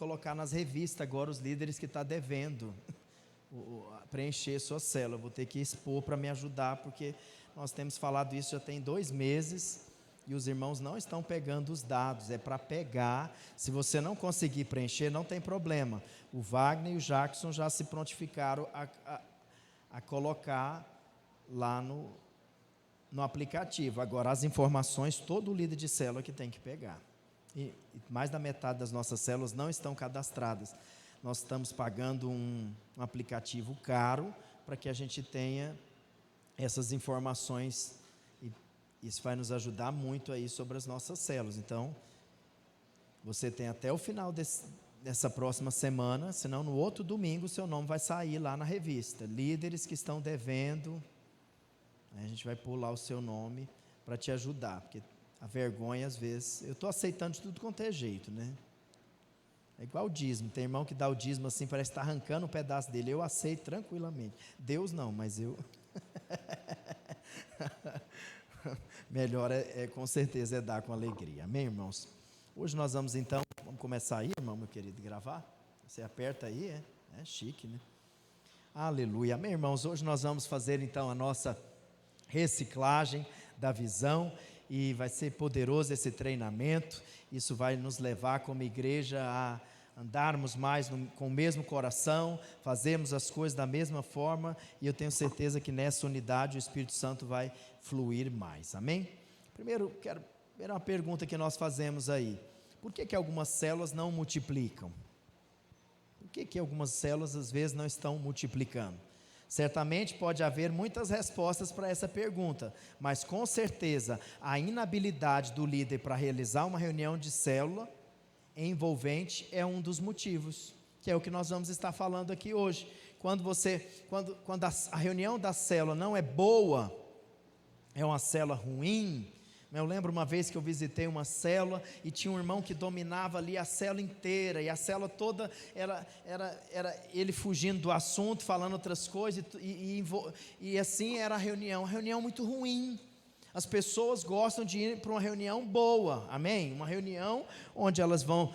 colocar nas revistas agora os líderes que estão devendo preencher sua célula. Eu vou ter que expor para me ajudar, porque nós temos falado isso já tem 2 meses, e os irmãos não estão pegando os dados. É para pegar. Se você não conseguir preencher, não tem problema. O Wagner e o Jackson já se prontificaram a colocar lá no aplicativo. Agora, as informações, todo líder de célula que tem que pegar. E mais da metade das nossas células não estão cadastradas. Nós estamos pagando um aplicativo caro para que a gente tenha essas informações, e isso vai nos ajudar muito aí sobre as nossas células. Então, você tem até o final dessa próxima semana, senão no outro domingo o seu nome vai sair lá na revista. Líderes que estão devendo, a gente vai pôr lá o seu nome para te ajudar, porque a vergonha, às vezes, eu estou aceitando de tudo quanto é jeito, né? É igual o dízimo. Tem irmão que dá o dízimo assim, parece que está arrancando um pedaço dele. Eu aceito tranquilamente. Deus não, mas eu melhor com certeza é dar com alegria. Amém, irmãos? Hoje nós vamos então, vamos começar aí, irmão, meu querido, gravar. Você aperta aí, é chique, né? Aleluia. Amém, irmãos? Hoje nós vamos fazer então a nossa reciclagem da visão, e vai ser poderoso esse treinamento. Isso vai nos levar como igreja a andarmos mais com o mesmo coração, fazermos as coisas da mesma forma, e eu tenho certeza que nessa unidade o Espírito Santo vai fluir mais. Amém? Primeiro, quero ver uma pergunta que nós fazemos aí: por que algumas células não multiplicam? Por que algumas células às vezes não estão multiplicando? Certamente pode haver muitas respostas para essa pergunta, mas com certeza a inabilidade do líder para realizar uma reunião de célula envolvente é um dos motivos, que é o que nós vamos estar falando aqui hoje. Quando a reunião da célula não é boa, é uma célula ruim. Eu lembro uma vez que eu visitei uma célula e tinha um irmão que dominava ali a célula inteira, e a célula toda era ele fugindo do assunto, falando outras coisas, e assim era a reunião muito ruim. As pessoas gostam de ir para uma reunião boa, amém? Uma reunião onde elas vão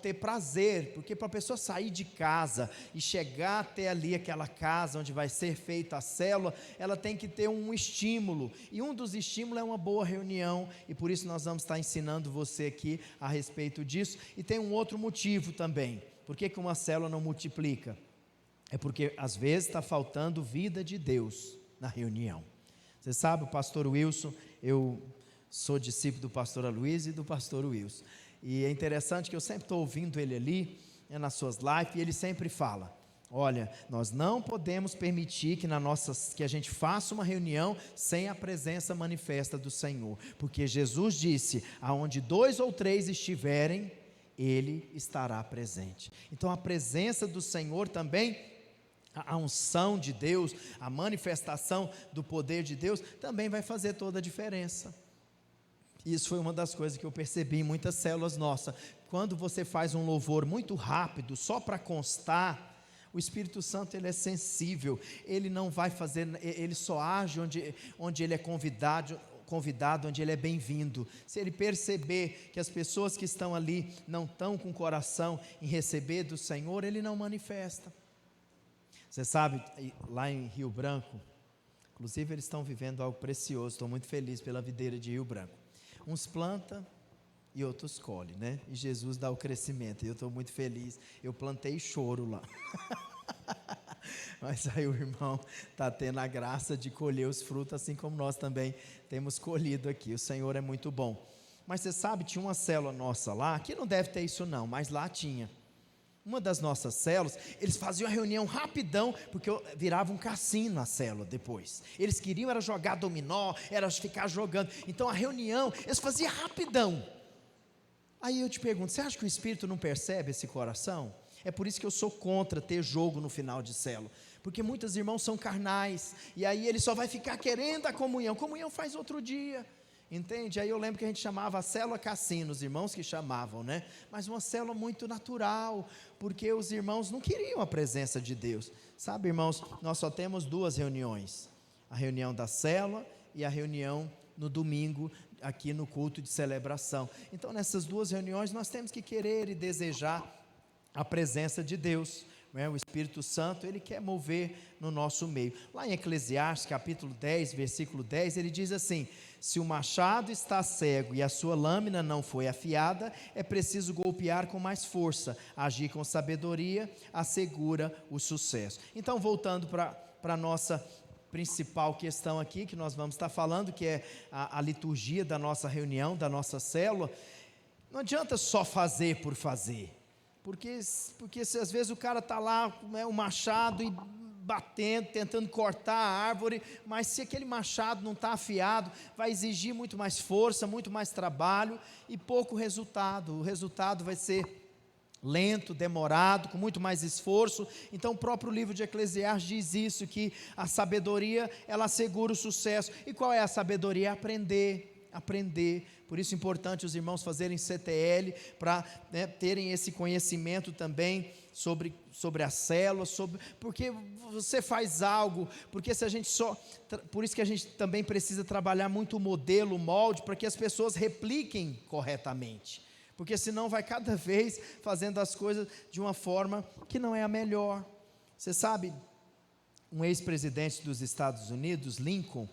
ter prazer, porque para a pessoa sair de casa e chegar até ali aquela casa onde vai ser feita a célula, ela tem que ter um estímulo, e um dos estímulos é uma boa reunião, e por isso nós vamos estar ensinando você aqui a respeito disso. E tem um outro motivo também. Por que uma célula não multiplica? É porque às vezes está faltando vida de Deus na reunião. Você sabe, o pastor Wilson, eu sou discípulo do pastor Aloysio e do pastor Wilson, e é interessante que eu sempre estou ouvindo ele ali, nas suas lives, e ele sempre fala: olha, nós não podemos permitir que a gente faça uma reunião sem a presença manifesta do Senhor, porque Jesus disse: aonde 2 ou 3 estiverem, Ele estará presente. Então a presença do Senhor também, a unção de Deus, a manifestação do poder de Deus, também vai fazer toda a diferença. Isso foi uma das coisas que eu percebi em muitas células nossas. Quando você faz um louvor muito rápido, só para constar, o Espírito Santo, ele é sensível, ele não vai fazer, ele só age onde ele é convidado, onde ele é bem-vindo. Se ele perceber que as pessoas que estão ali não estão com o coração em receber do Senhor, ele não manifesta. Você sabe, lá em Rio Branco, inclusive eles estão vivendo algo precioso, estou muito feliz pela videira de Rio Branco. Uns plantam e outros colhem, né? E Jesus dá o crescimento, e eu estou muito feliz. Eu plantei choro lá, mas aí o irmão está tendo a graça de colher os frutos, assim como nós também temos colhido aqui. O Senhor é muito bom. Mas você sabe, tinha uma célula nossa lá, que não deve ter isso não, mas lá tinha. Uma das nossas células, eles faziam a reunião rapidão, porque virava um cassino a célula depois. Eles queriam era jogar dominó, era ficar jogando. Então a reunião, eles faziam rapidão. Aí eu te pergunto, você acha que o Espírito não percebe esse coração? É por isso que eu sou contra ter jogo no final de célula, porque muitos irmãos são carnais, e aí ele só vai ficar querendo a comunhão. Comunhão faz outro dia, entende? Aí eu lembro que a gente chamava a célula cassino, os irmãos que chamavam, né? Mas uma célula muito natural, porque os irmãos não queriam a presença de Deus. Sabe, irmãos, nós só temos 2 reuniões: a reunião da célula e a reunião no domingo, aqui no culto de celebração. Então, nessas duas reuniões, nós temos que querer e desejar a presença de Deus, né? O Espírito Santo, ele quer mover no nosso meio. Lá em Eclesiastes, capítulo 10, versículo 10, ele diz assim: se o machado está cego e a sua lâmina não foi afiada, é preciso golpear com mais força, agir com sabedoria, assegura o sucesso. Então, voltando para a nossa principal questão aqui, que nós vamos estar falando, que é a liturgia da nossa reunião, da nossa célula. Não adianta só fazer por fazer, porque se às vezes o cara está lá, né, o machado, e batendo, tentando cortar a árvore, mas se aquele machado não está afiado, vai exigir muito mais força, muito mais trabalho e pouco resultado. O resultado vai ser lento, demorado, com muito mais esforço. Então o próprio livro de Eclesiastes diz isso, que a sabedoria, ela assegura o sucesso. E qual é a sabedoria? É aprender. Por isso é importante os irmãos fazerem CTL, para, né, terem esse conhecimento também sobre a célula, porque você faz algo, porque se a gente por isso que a gente também precisa trabalhar muito o modelo, o molde, para que as pessoas repliquem corretamente, porque senão vai cada vez fazendo as coisas de uma forma que não é a melhor. Você sabe, um ex-presidente dos Estados Unidos, Lincoln,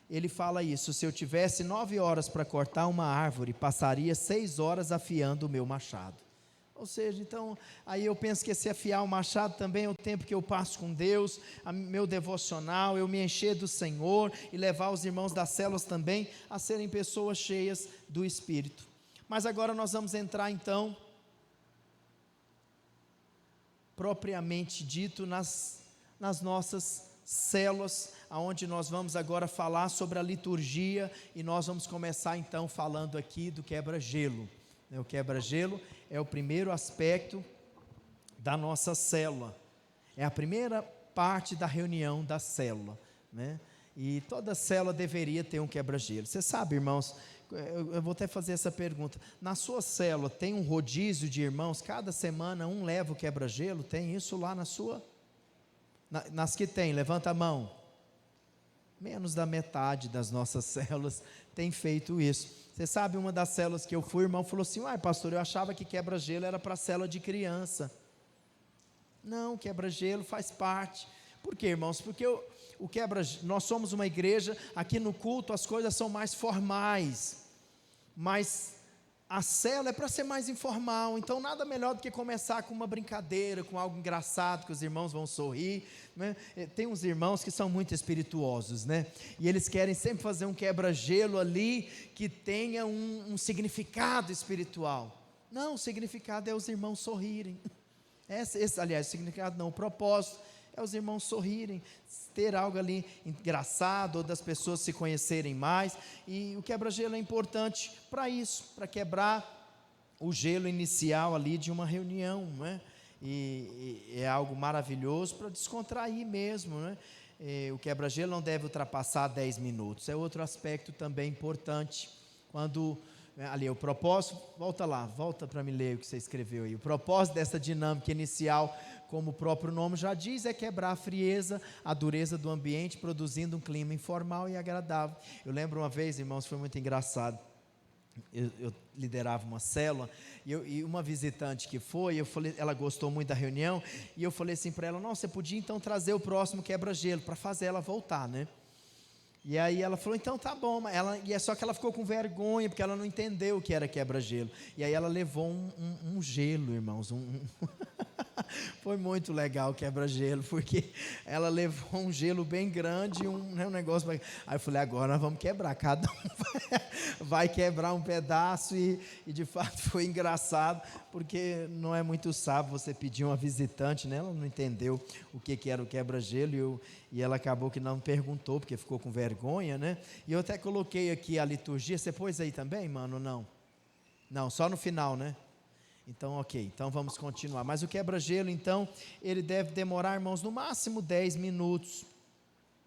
ele fala isso: se eu tivesse 9 horas para cortar uma árvore, passaria 6 horas afiando o meu machado. Ou seja, então, aí eu penso que esse afiar o machado também é o tempo que eu passo com Deus, meu devocional, eu me encher do Senhor e levar os irmãos das células também a serem pessoas cheias do Espírito. Mas agora nós vamos entrar então, propriamente dito, nas nossas células, aonde nós vamos agora falar sobre a liturgia, e nós vamos começar então falando aqui do quebra-gelo. O quebra-gelo é o primeiro aspecto da nossa célula, é a primeira parte da reunião da célula, né? E toda célula deveria ter um quebra-gelo. Você sabe, irmãos, eu vou até fazer essa pergunta: na sua célula tem um rodízio de irmãos? Cada semana um leva o quebra-gelo? Tem isso lá na sua? Nas que tem, levanta a mão. Menos da metade das nossas células tem feito isso. Você sabe, uma das células que eu fui, o irmão falou assim: uai, pastor, eu achava que quebra-gelo era para célula de criança. Não, quebra-gelo faz parte. Por quê, irmãos? Porque nós somos uma igreja, aqui no culto as coisas são mais formais, mas a célula é para ser mais informal. Então nada melhor do que começar com uma brincadeira, com algo engraçado, que os irmãos vão sorrir, né? Tem uns irmãos que são muito espirituosos, né? E eles querem sempre fazer um quebra-gelo ali, que tenha um significado espiritual. Não, o significado é os irmãos sorrirem. Aliás, o significado não, o propósito é os irmãos sorrirem, ter algo ali engraçado, ou das pessoas se conhecerem mais. E o quebra-gelo é importante para isso, para quebrar o gelo inicial ali de uma reunião, né? E é algo maravilhoso para descontrair mesmo, né? O quebra-gelo não deve ultrapassar 10 minutos, é outro aspecto também importante. Quando ali o propósito, volta para me ler o que você escreveu aí. O propósito dessa dinâmica inicial, como o próprio nome já diz, é quebrar a frieza, a dureza do ambiente, produzindo um clima informal e agradável. Eu lembro uma vez, irmãos, foi muito engraçado. Eu liderava uma célula, e uma visitante que foi, eu falei, ela gostou muito da reunião, e eu falei assim para ela: não, você podia então trazer o próximo quebra-gelo, para fazer ela voltar, né? E aí ela falou: então tá bom, só que ela ficou com vergonha, porque ela não entendeu o que era quebra-gelo. E aí ela levou um gelo, irmãos, foi muito legal o quebra-gelo, porque ela levou um gelo bem grande, um negócio. Aí eu falei: agora nós vamos quebrar, cada um vai quebrar um pedaço. E de fato foi engraçado, porque não é muito sábio você pedir uma visitante, né? Ela não entendeu o que era o quebra-gelo, e ela acabou que não perguntou, porque ficou com vergonha, né? E eu até coloquei aqui a liturgia. Você pôs aí também, mano? Não, só no final, né? Então, ok, então vamos continuar. Mas o quebra-gelo, então, ele deve demorar, irmãos, no máximo 10 minutos.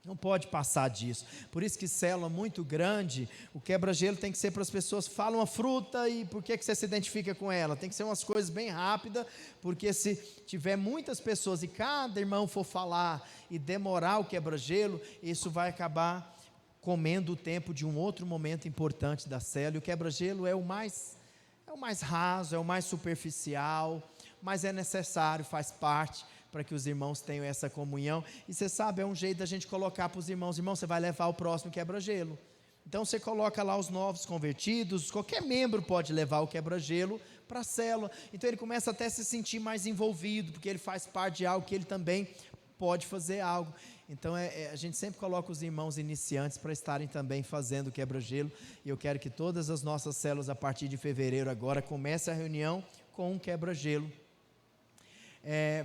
Não pode passar disso. Por isso que célula muito grande, o quebra-gelo tem que ser para as pessoas que falam a fruta, e por que você se identifica com ela? Tem que ser umas coisas bem rápidas, porque se tiver muitas pessoas e cada irmão for falar e demorar o quebra-gelo, isso vai acabar comendo o tempo de um outro momento importante da célula. E o quebra-gelo é o mais raso, é o mais superficial, mas é necessário, faz parte, para que os irmãos tenham essa comunhão. E você sabe, é um jeito da gente colocar para os irmãos: irmão, você vai levar o próximo quebra-gelo. Então você coloca lá os novos convertidos, qualquer membro pode levar o quebra-gelo para a célula. Então ele começa até a se sentir mais envolvido, porque ele faz parte de algo que ele também pode fazer algo. Então a gente sempre coloca os irmãos iniciantes para estarem também fazendo o quebra-gelo. E eu quero que todas as nossas células, a partir de fevereiro agora, comecem a reunião com um quebra-gelo.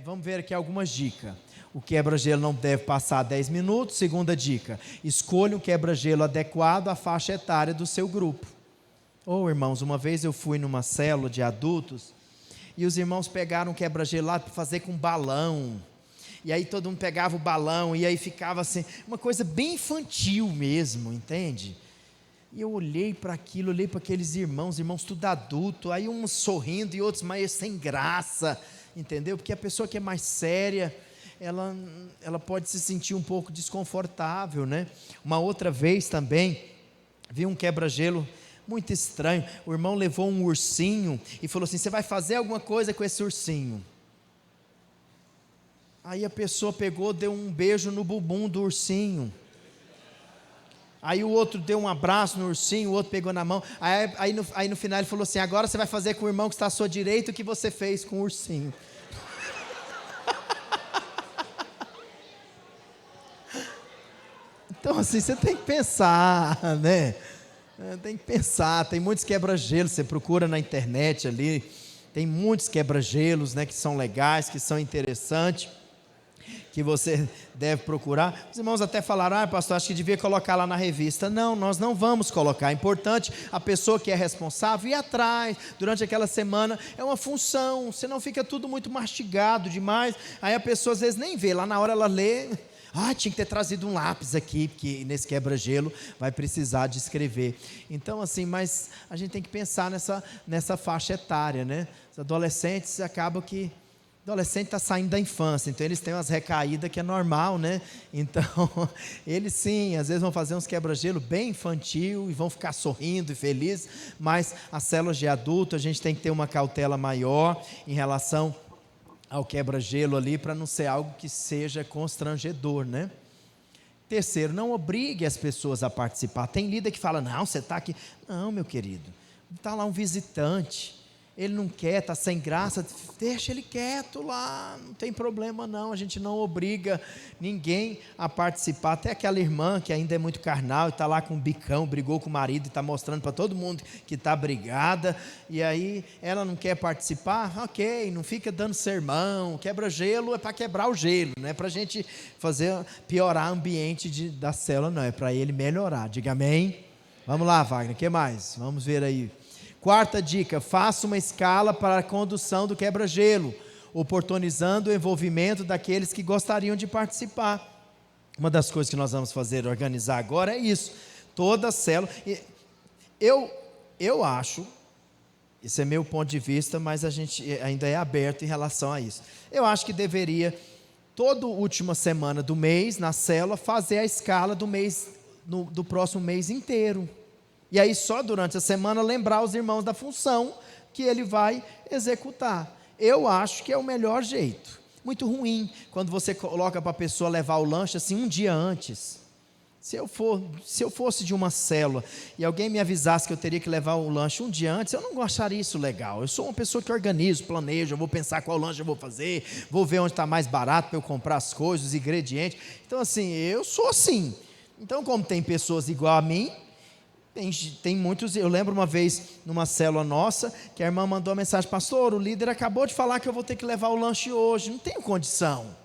Vamos ver aqui algumas dicas. O quebra-gelo não deve passar 10 minutos. Segunda dica: escolha um quebra-gelo adequado à faixa etária do seu grupo. Irmãos, uma vez eu fui numa célula de adultos e os irmãos pegaram um quebra-gelo lá para fazer com balão. E aí todo mundo pegava o balão e aí ficava assim, uma coisa bem infantil mesmo, entende? E eu olhei para aquilo, olhei para aqueles irmãos tudo adulto, aí uns sorrindo e outros mais sem graça, entendeu? Porque a pessoa que é mais séria, ela pode se sentir um pouco desconfortável, né? Uma outra vez também, vi um quebra-gelo muito estranho. O irmão levou um ursinho e falou assim: você vai fazer alguma coisa com esse ursinho? Aí a pessoa pegou, deu um beijo no bumbum do ursinho. Aí o outro deu um abraço no ursinho, o outro pegou na mão. Aí no final ele falou assim: agora você vai fazer com o irmão que está à sua direita o que você fez com o ursinho. Então assim, você tem que pensar, né? Tem que pensar, tem muitos quebra-gelos, você procura na internet ali, tem muitos quebra-gelos, né, que são legais, que são interessantes, que você deve procurar. Os irmãos até falaram: pastor, acho que devia colocar lá na revista. Não, nós não vamos colocar. É importante a pessoa que é responsável ir atrás durante aquela semana. É uma função, senão fica tudo muito mastigado demais. Aí a pessoa às vezes nem vê, lá na hora ela lê: tinha que ter trazido um lápis aqui, porque nesse quebra-gelo vai precisar de escrever. Então assim, mas a gente tem que pensar nessa faixa etária, né? Os adolescentes acabam que... adolescente está saindo da infância, então eles têm umas recaídas que é normal, né? Então, eles sim, às vezes vão fazer uns quebra-gelo bem infantil e vão ficar sorrindo e felizes, mas as células de adulto, a gente tem que ter uma cautela maior em relação ao quebra-gelo ali, para não ser algo que seja constrangedor, né? Terceiro, não obrigue as pessoas a participar. Tem líder que fala: não, você está aqui. Não, meu querido, está lá um visitante, ele não quer, está sem graça, deixa ele quieto lá, não tem problema não. A gente não obriga ninguém a participar. Até aquela irmã que ainda é muito carnal e está lá com um bicão, brigou com o marido e está mostrando para todo mundo que está brigada, e aí ela não quer participar, ok, não fica dando sermão. Quebra-gelo é para quebrar o gelo, não é para a gente piorar o ambiente da célula, não, é para ele melhorar. Diga amém. Vamos lá, Wagner, o que mais? Vamos ver aí. Quarta dica: faça uma escala para a condução do quebra-gelo, oportunizando o envolvimento daqueles que gostariam de participar. Uma das coisas que nós vamos organizar agora é isso. Toda célula... Eu acho, esse é meu ponto de vista, mas a gente ainda é aberto em relação a isso. Eu acho que deveria, toda última semana do mês, na célula, fazer a escala do mês, do próximo mês inteiro. E aí só durante a semana lembrar os irmãos da função que ele vai executar. Eu acho que é o melhor jeito. Muito ruim quando você coloca para a pessoa levar o lanche assim um dia antes. Se eu fosse de uma célula e alguém me avisasse que eu teria que levar o lanche um dia antes, eu não acharia isso legal. Eu sou uma pessoa que organizo, planejo, eu vou pensar qual lanche eu vou fazer, vou ver onde está mais barato para eu comprar as coisas, os ingredientes. Então assim, eu sou assim. Então, como tem pessoas igual a mim, tem muitos. Eu lembro uma vez numa célula nossa que a irmã mandou uma mensagem: pastor, o líder acabou de falar que eu vou ter que levar o lanche hoje, não tenho condição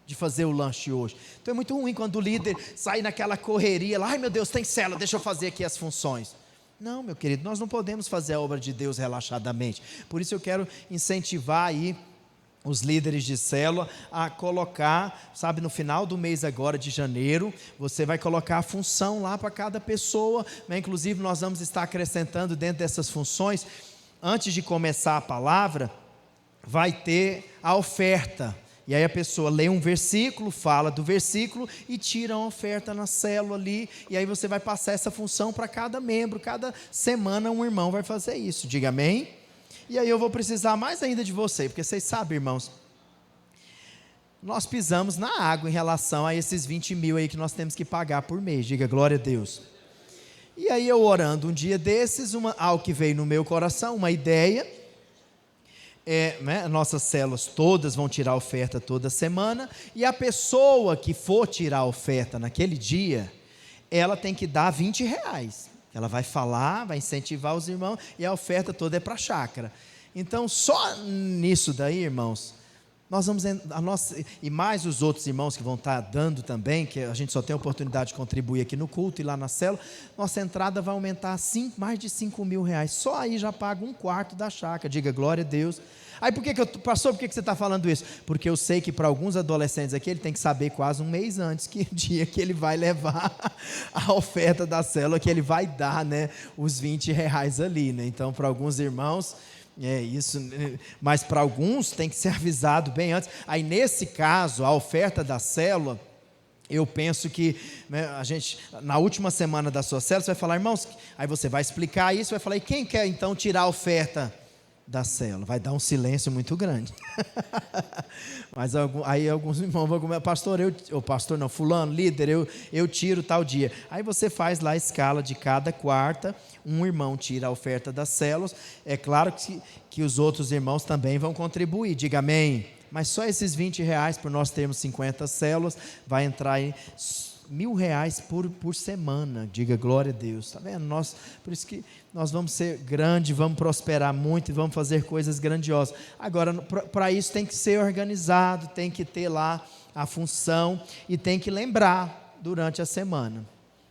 de fazer o lanche hoje. Então é muito ruim quando o líder sai naquela correria lá: ai meu Deus, tem célula, deixa eu fazer aqui as funções. Não, meu querido, nós não podemos fazer a obra de Deus relaxadamente. Por isso eu quero incentivar aí os líderes de célula a colocar, no final do mês agora de janeiro, você vai colocar a função lá para cada pessoa, né? Inclusive nós vamos estar acrescentando dentro dessas funções, antes de começar a palavra, vai ter a oferta. E aí a pessoa lê um versículo, fala do versículo e tira uma oferta na célula ali. E aí você vai passar essa função para cada membro. Cada semana um irmão vai fazer isso. Diga amém. E aí eu vou precisar mais ainda de você, porque vocês sabem, irmãos, nós pisamos na água em relação a esses 20 mil aí que nós temos que pagar por mês. Diga glória a Deus. E aí eu orando um dia desses, algo que veio no meu coração, uma ideia. Nossas células todas vão tirar oferta toda semana, e a pessoa que for tirar a oferta naquele dia, ela tem que dar R$20. Ela vai falar, vai incentivar os irmãos, e a oferta toda é para a chácara. Então só nisso daí, irmãos, nós vamos, e mais os outros irmãos que vão estar dando também, que a gente só tem a oportunidade de contribuir aqui no culto e lá na célula, nossa entrada vai aumentar mais de R$5.000, só aí já paga 1/4 da chácara. Diga glória a Deus. Aí pastor, por que você está falando isso? Porque eu sei que para alguns adolescentes aqui, ele tem que saber quase um mês antes, que dia que ele vai levar a oferta da célula, que ele vai dar, né, os R$20 ali, né? Então para alguns irmãos, isso, mas para alguns tem que ser avisado bem antes. Aí nesse caso, a oferta da célula, eu penso que, né, a gente, na última semana da sua célula, você vai falar, irmãos, aí você vai explicar isso, vai falar, e quem quer então tirar a oferta da célula? Vai dar um silêncio muito grande. Mas aí alguns irmãos vão comer, fulano, líder, eu tiro tal dia. Aí você faz lá a escala de cada quarta, um irmão tira a oferta das células. É claro que os outros irmãos também vão contribuir, diga amém. Mas só esses R$20, por nós termos 50 células, vai entrar em R$1.000 por semana. Diga glória a Deus. Está vendo? Por isso que nós vamos ser grandes, vamos prosperar muito e vamos fazer coisas grandiosas. Agora, para isso tem que ser organizado, tem que ter lá a função e tem que lembrar durante a semana.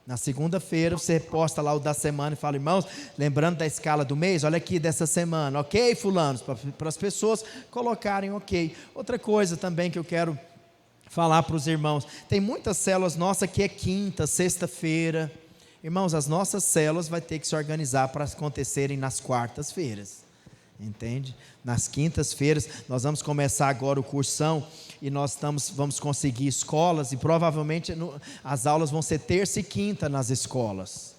Na segunda-feira você posta lá o da semana e fala, irmãos, lembrando da escala do mês, olha aqui dessa semana, ok, fulanos? Para as pessoas colocarem ok. Outra coisa também que eu quero falar para os irmãos, tem muitas células nossas que é quinta, sexta-feira. Irmãos, as nossas células vai ter que se organizar para acontecerem nas quartas-feiras, entende? Nas quintas-feiras, nós vamos começar agora o cursão, e nós vamos conseguir escolas, e provavelmente as aulas vão ser terça e quinta nas escolas,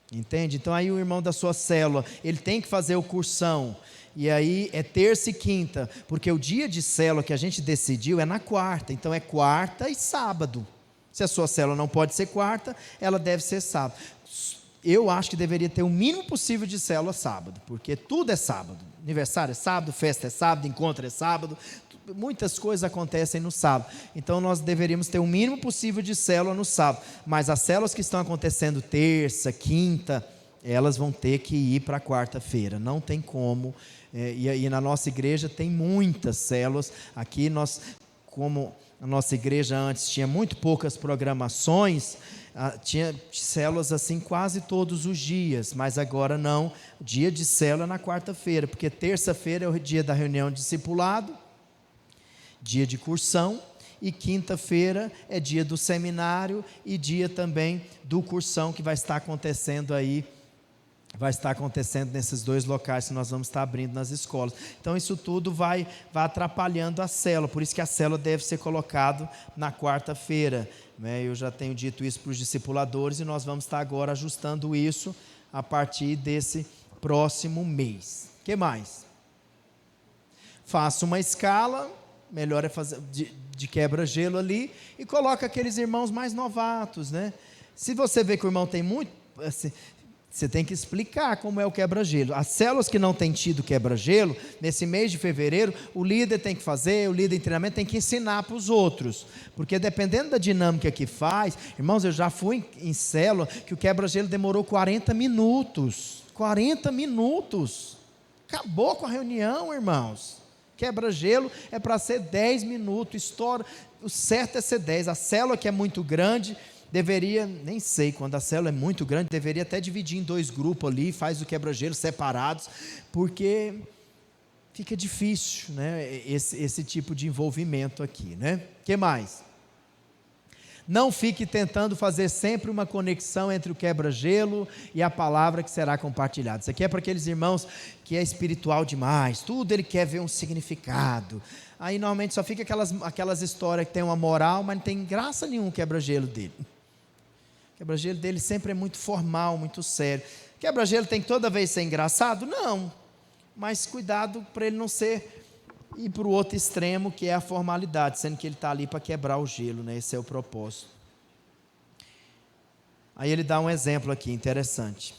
entende? Então aí o irmão da sua célula, ele tem que fazer o cursão, e aí é terça e quinta, porque o dia de célula que a gente decidiu é na quarta, então é quarta e sábado. Se a sua célula não pode ser quarta, ela deve ser sábado. Eu acho que deveria ter o mínimo possível de célula sábado, porque tudo é sábado. Aniversário é sábado, festa é sábado, encontro é sábado, muitas coisas acontecem no sábado. Então nós deveríamos ter o mínimo possível de célula no sábado. Mas as células que estão acontecendo terça, quinta, elas vão ter que ir para quarta-feira. Não tem como. E na nossa igreja tem muitas células. Aqui nós, como a nossa igreja antes tinha muito poucas programações, tinha células assim quase todos os dias, mas agora não, dia de célula é na quarta-feira, porque terça-feira é o dia da reunião de discipulado, dia de cursão, e quinta-feira é dia do seminário e dia também do cursão, que vai estar acontecendo aí, vai estar acontecendo nesses dois locais que nós vamos estar abrindo nas escolas. Então isso tudo vai atrapalhando a célula, por isso que a célula deve ser colocada na quarta-feira, né? Eu já tenho dito isso para os discipuladores, e nós vamos estar agora ajustando isso a partir desse próximo mês. O que mais? Faça uma escala, melhor é fazer de quebra-gelo ali, e coloca aqueles irmãos mais novatos, né? Se você vê que o irmão tem muito, assim, você tem que explicar como é o quebra-gelo. As células que não têm tido quebra-gelo, nesse mês de fevereiro, o líder tem que fazer, o líder em treinamento tem que ensinar para os outros. Porque dependendo da dinâmica que faz, irmãos, eu já fui em célula que o quebra-gelo demorou 40 minutos. 40 minutos. Acabou com a reunião, irmãos. Quebra-gelo é para ser 10 minutos, estoura. O certo é ser 10. A célula que é muito grande deveria, nem sei, quando a célula é muito grande, deveria até dividir em 2 grupos ali, faz o quebra-gelo separados, porque fica difícil, né, esse tipo de envolvimento aqui, né? O que mais? Não fique tentando fazer sempre uma conexão entre o quebra-gelo e a palavra que será compartilhada. Isso aqui é para aqueles irmãos que é espiritual demais, tudo ele quer ver um significado. Aí normalmente só fica aquelas histórias que tem uma moral, mas não tem graça nenhum o quebra-gelo dele. O quebra-gelo dele sempre é muito formal, muito sério. O quebra-gelo tem que toda vez ser engraçado? Não, mas cuidado para ele não ser ir para o outro extremo, que é a formalidade, sendo que ele está ali para quebrar o gelo, né? Esse é o propósito. Aí ele dá um exemplo aqui interessante,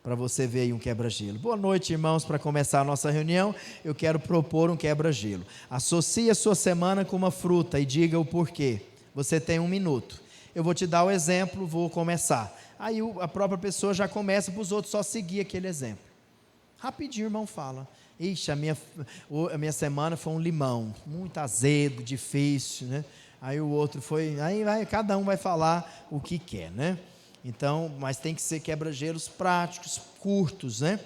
para você ver aí um quebra-gelo. Boa noite, irmãos. Para começar a nossa reunião, eu quero propor um quebra-gelo. Associe a sua semana com uma fruta e diga o porquê. Você tem 1 minuto. Eu vou te dar o exemplo, vou começar. Aí a própria pessoa já começa para os outros só seguir aquele exemplo. Rapidinho, irmão, fala. Ixi, a minha semana foi um limão, muito azedo, difícil, né? Aí o outro foi, cada um vai falar o que quer, né? Então, mas tem que ser quebra-gelos práticos, curtos, né?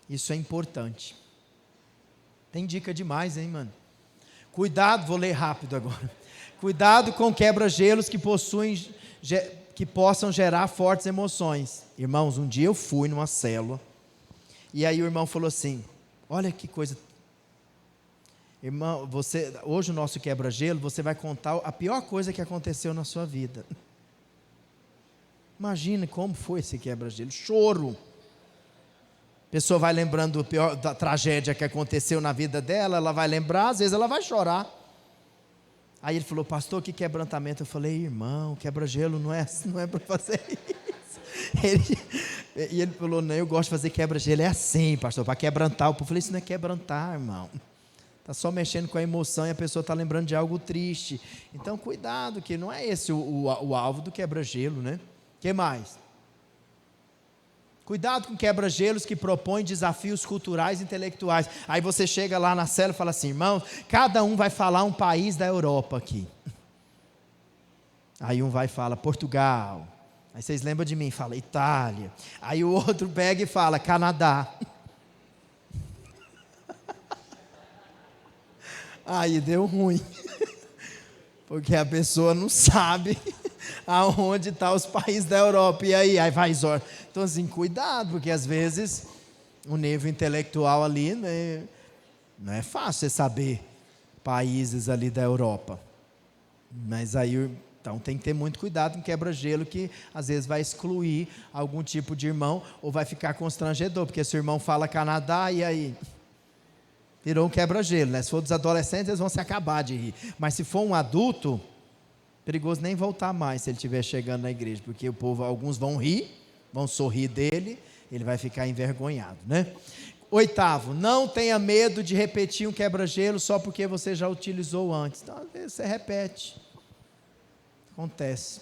Isso é importante. Tem dica demais, hein, mano? Cuidado, vou ler rápido agora. Cuidado com quebra-gelos que possam gerar fortes emoções. Irmãos, um dia eu fui numa célula, e aí o irmão falou assim: olha que coisa, irmão, hoje o nosso quebra-gelo, você vai contar a pior coisa que aconteceu na sua vida. Imagine como foi esse quebra-gelo, choro. A pessoa vai lembrando da tragédia que aconteceu na vida dela, ela vai lembrar, às vezes ela vai chorar. Aí ele falou: pastor, que quebrantamento. Eu falei: irmão, quebra-gelo não é para fazer isso. E ele falou: não, eu gosto de fazer quebra-gelo, é assim, pastor, para quebrantar. Eu falei: isso não é quebrantar, irmão, está só mexendo com a emoção e a pessoa está lembrando de algo triste. Então cuidado, que não é esse o alvo do quebra-gelo, né? O que mais? Cuidado com quebra-gelos que propõem desafios culturais e intelectuais. Aí você chega lá na célula e fala assim: irmão, cada um vai falar um país da Europa aqui. Aí um vai e fala Portugal. Aí vocês lembram de mim, fala Itália. Aí o outro pega e fala Canadá. Aí deu ruim, porque a pessoa não sabe aonde estão os países da Europa. E aí vai Zor. Então assim, cuidado, porque às vezes o nível intelectual ali, né, não é fácil você saber países ali da Europa. Mas aí, então tem que ter muito cuidado com quebra-gelo, que às vezes vai excluir algum tipo de irmão, ou vai ficar constrangedor, porque se o irmão fala Canadá, e aí virou um quebra-gelo, né? Se for dos adolescentes, eles vão se acabar de rir. Mas se for um adulto, perigoso nem voltar mais se ele estiver chegando na igreja, porque o povo, alguns vão rir, vão sorrir dele, ele vai ficar envergonhado, né? 8º, não tenha medo de repetir um quebra-gelo só porque você já utilizou antes. Então, às vezes você repete. Acontece.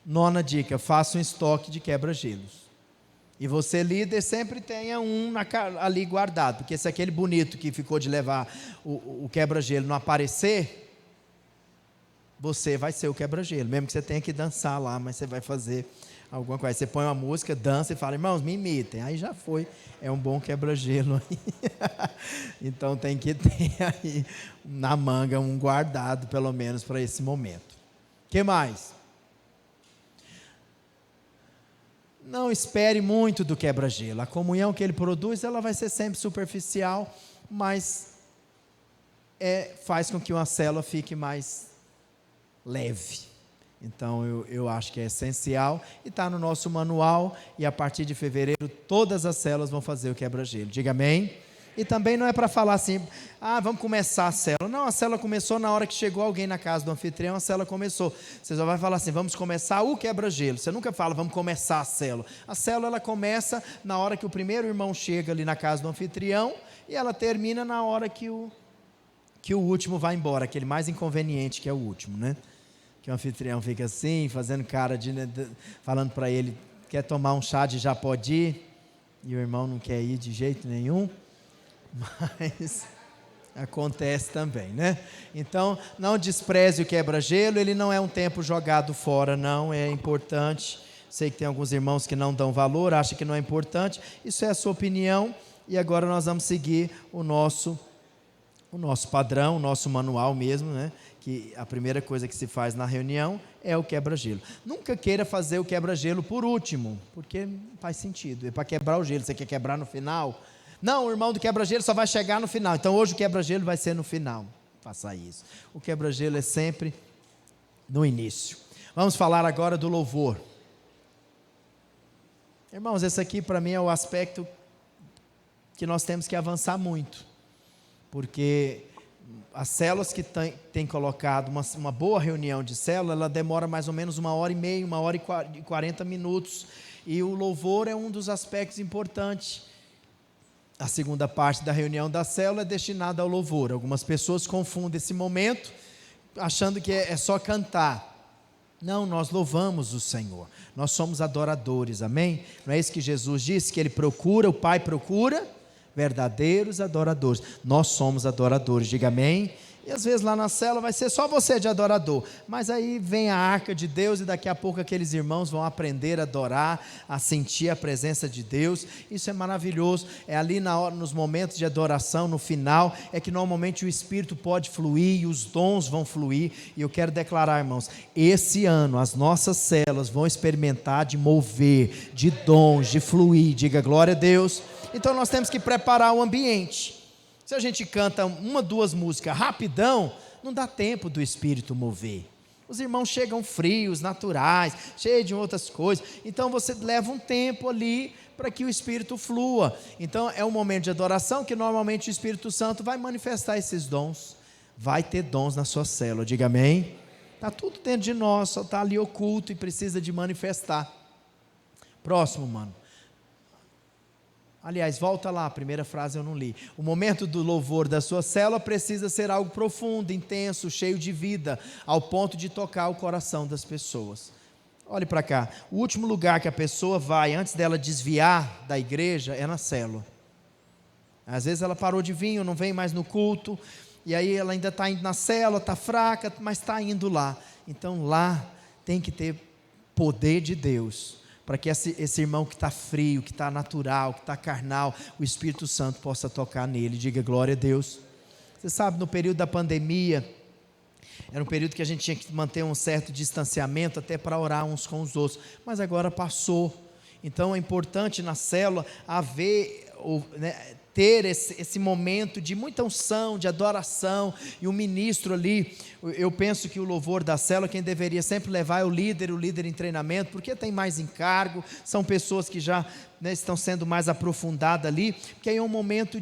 9ª dica, faça um estoque de quebra-gelos. E você, líder, sempre tenha um ali guardado, porque se aquele bonito que ficou de levar o quebra-gelo não aparecer, você vai ser o quebra-gelo, mesmo que você tenha que dançar lá, mas você vai fazer alguma coisa. Você põe uma música, dança e fala: irmãos, me imitem. Aí já foi, é um bom quebra-gelo aí. Então tem que ter aí na manga um guardado, pelo menos para esse momento. O que mais? Não espere muito do quebra-gelo. A comunhão que ele produz, ela vai ser sempre superficial, mas faz com que uma célula fique mais leve. Então eu acho que é essencial, e está no nosso manual, e a partir de fevereiro todas as células vão fazer o quebra-gelo. Diga amém. E também não é para falar assim: vamos começar a célula. Não, a célula começou na hora que chegou alguém na casa do anfitrião, a célula começou. Você só vai falar assim: vamos começar o quebra-gelo. Você nunca fala: vamos começar a célula. A célula, ela começa na hora que o primeiro irmão chega ali na casa do anfitrião, e ela termina na hora que o último vai embora, aquele mais inconveniente que é o último, né? Que o anfitrião fica assim, fazendo cara falando para ele: quer tomar um chá de já pode ir? E o irmão não quer ir de jeito nenhum. Mas acontece também, né? Então, não despreze o quebra-gelo, ele não é um tempo jogado fora, não, é importante. Sei que tem alguns irmãos que não dão valor, acham que não é importante. Isso é a sua opinião, e agora nós vamos seguir o nosso o nosso padrão, o nosso manual mesmo, né? Que a primeira coisa que se faz na reunião é o quebra-gelo. Nunca queira fazer o quebra-gelo por último, porque não faz sentido. É para quebrar o gelo, você quer quebrar no final? Não, o irmão do quebra-gelo só vai chegar no final. Então hoje o quebra-gelo vai ser no final. Faça isso. O quebra-gelo é sempre no início. Vamos falar agora do louvor. Irmãos, esse aqui para mim é o aspecto que nós temos que avançar muito, porque as células que têm colocado uma boa reunião de célula, ela demora mais ou menos 1h30, 1h40, e o louvor é um dos aspectos importantes. A segunda parte da reunião da célula é destinada ao louvor. Algumas pessoas confundem esse momento, achando que é só cantar. Não, nós louvamos o Senhor, nós somos adoradores, amém? Não é isso que Jesus disse, que Ele procura, o Pai procura verdadeiros adoradores. Nós somos adoradores, diga amém. E às vezes lá na célula vai ser só você de adorador, mas aí vem a arca de Deus e daqui a pouco aqueles irmãos vão aprender a adorar, a sentir a presença de Deus. Isso é maravilhoso. É ali nos momentos de adoração, no final, é que normalmente o Espírito pode fluir e os dons vão fluir. E eu quero declarar, irmãos, esse ano as nossas células vão experimentar de mover, de dons, de fluir. Diga glória a Deus. Então nós temos que preparar o ambiente. Se a gente canta 1, 2 músicas rapidão, não dá tempo do Espírito mover. Os irmãos chegam frios, naturais, cheios de outras coisas. Então você leva um tempo ali para que o Espírito flua. Então é um momento de adoração que normalmente o Espírito Santo vai manifestar esses dons. Vai ter dons na sua célula, diga amém. Está tudo dentro de nós, só está ali oculto e precisa de manifestar. Próximo, mano. Aliás, volta lá, a primeira frase eu não li. O momento do louvor da sua célula precisa ser algo profundo, intenso, cheio de vida, ao ponto de tocar o coração das pessoas. Olhe para cá, o último lugar que a pessoa vai, antes dela desviar da igreja, é na célula. Às vezes ela parou de vir, não vem mais no culto, e aí ela ainda está indo na célula, está fraca, mas está indo lá. Então lá tem que ter poder de Deus, para que esse irmão que está frio, que está natural, que está carnal, o Espírito Santo possa tocar nele. Diga glória a Deus. Você sabe, no período da pandemia, era um período que a gente tinha que manter um certo distanciamento até para orar uns com os outros, mas agora passou. Então é importante na célula ter esse momento de muita unção, de adoração, e o ministro ali, eu penso que o louvor da célula, quem deveria sempre levar é o líder em treinamento, porque tem mais encargo, são pessoas que já estão sendo mais aprofundadas ali, porque aí é um momento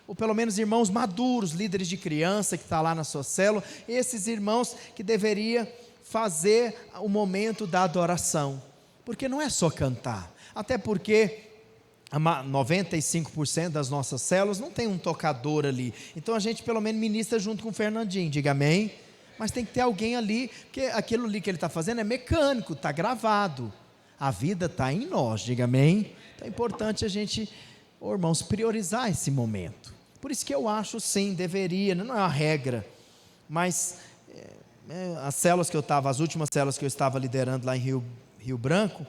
ou pelo menos irmãos maduros, líderes de criança que está lá na sua célula, esses irmãos que deveria fazer o momento da adoração, porque não é só cantar, até porque 95% das nossas células não tem um tocador ali, então a gente pelo menos ministra junto com o Fernandinho, diga amém, mas tem que ter alguém ali, porque aquilo ali que ele está fazendo é mecânico, está gravado, a vida está em nós, diga amém. Então é importante a gente, irmãos, priorizar esse momento. Por isso que eu acho sim, deveria, não é uma regra, mas as células que eu estava, as últimas células que eu estava liderando lá em Rio Branco,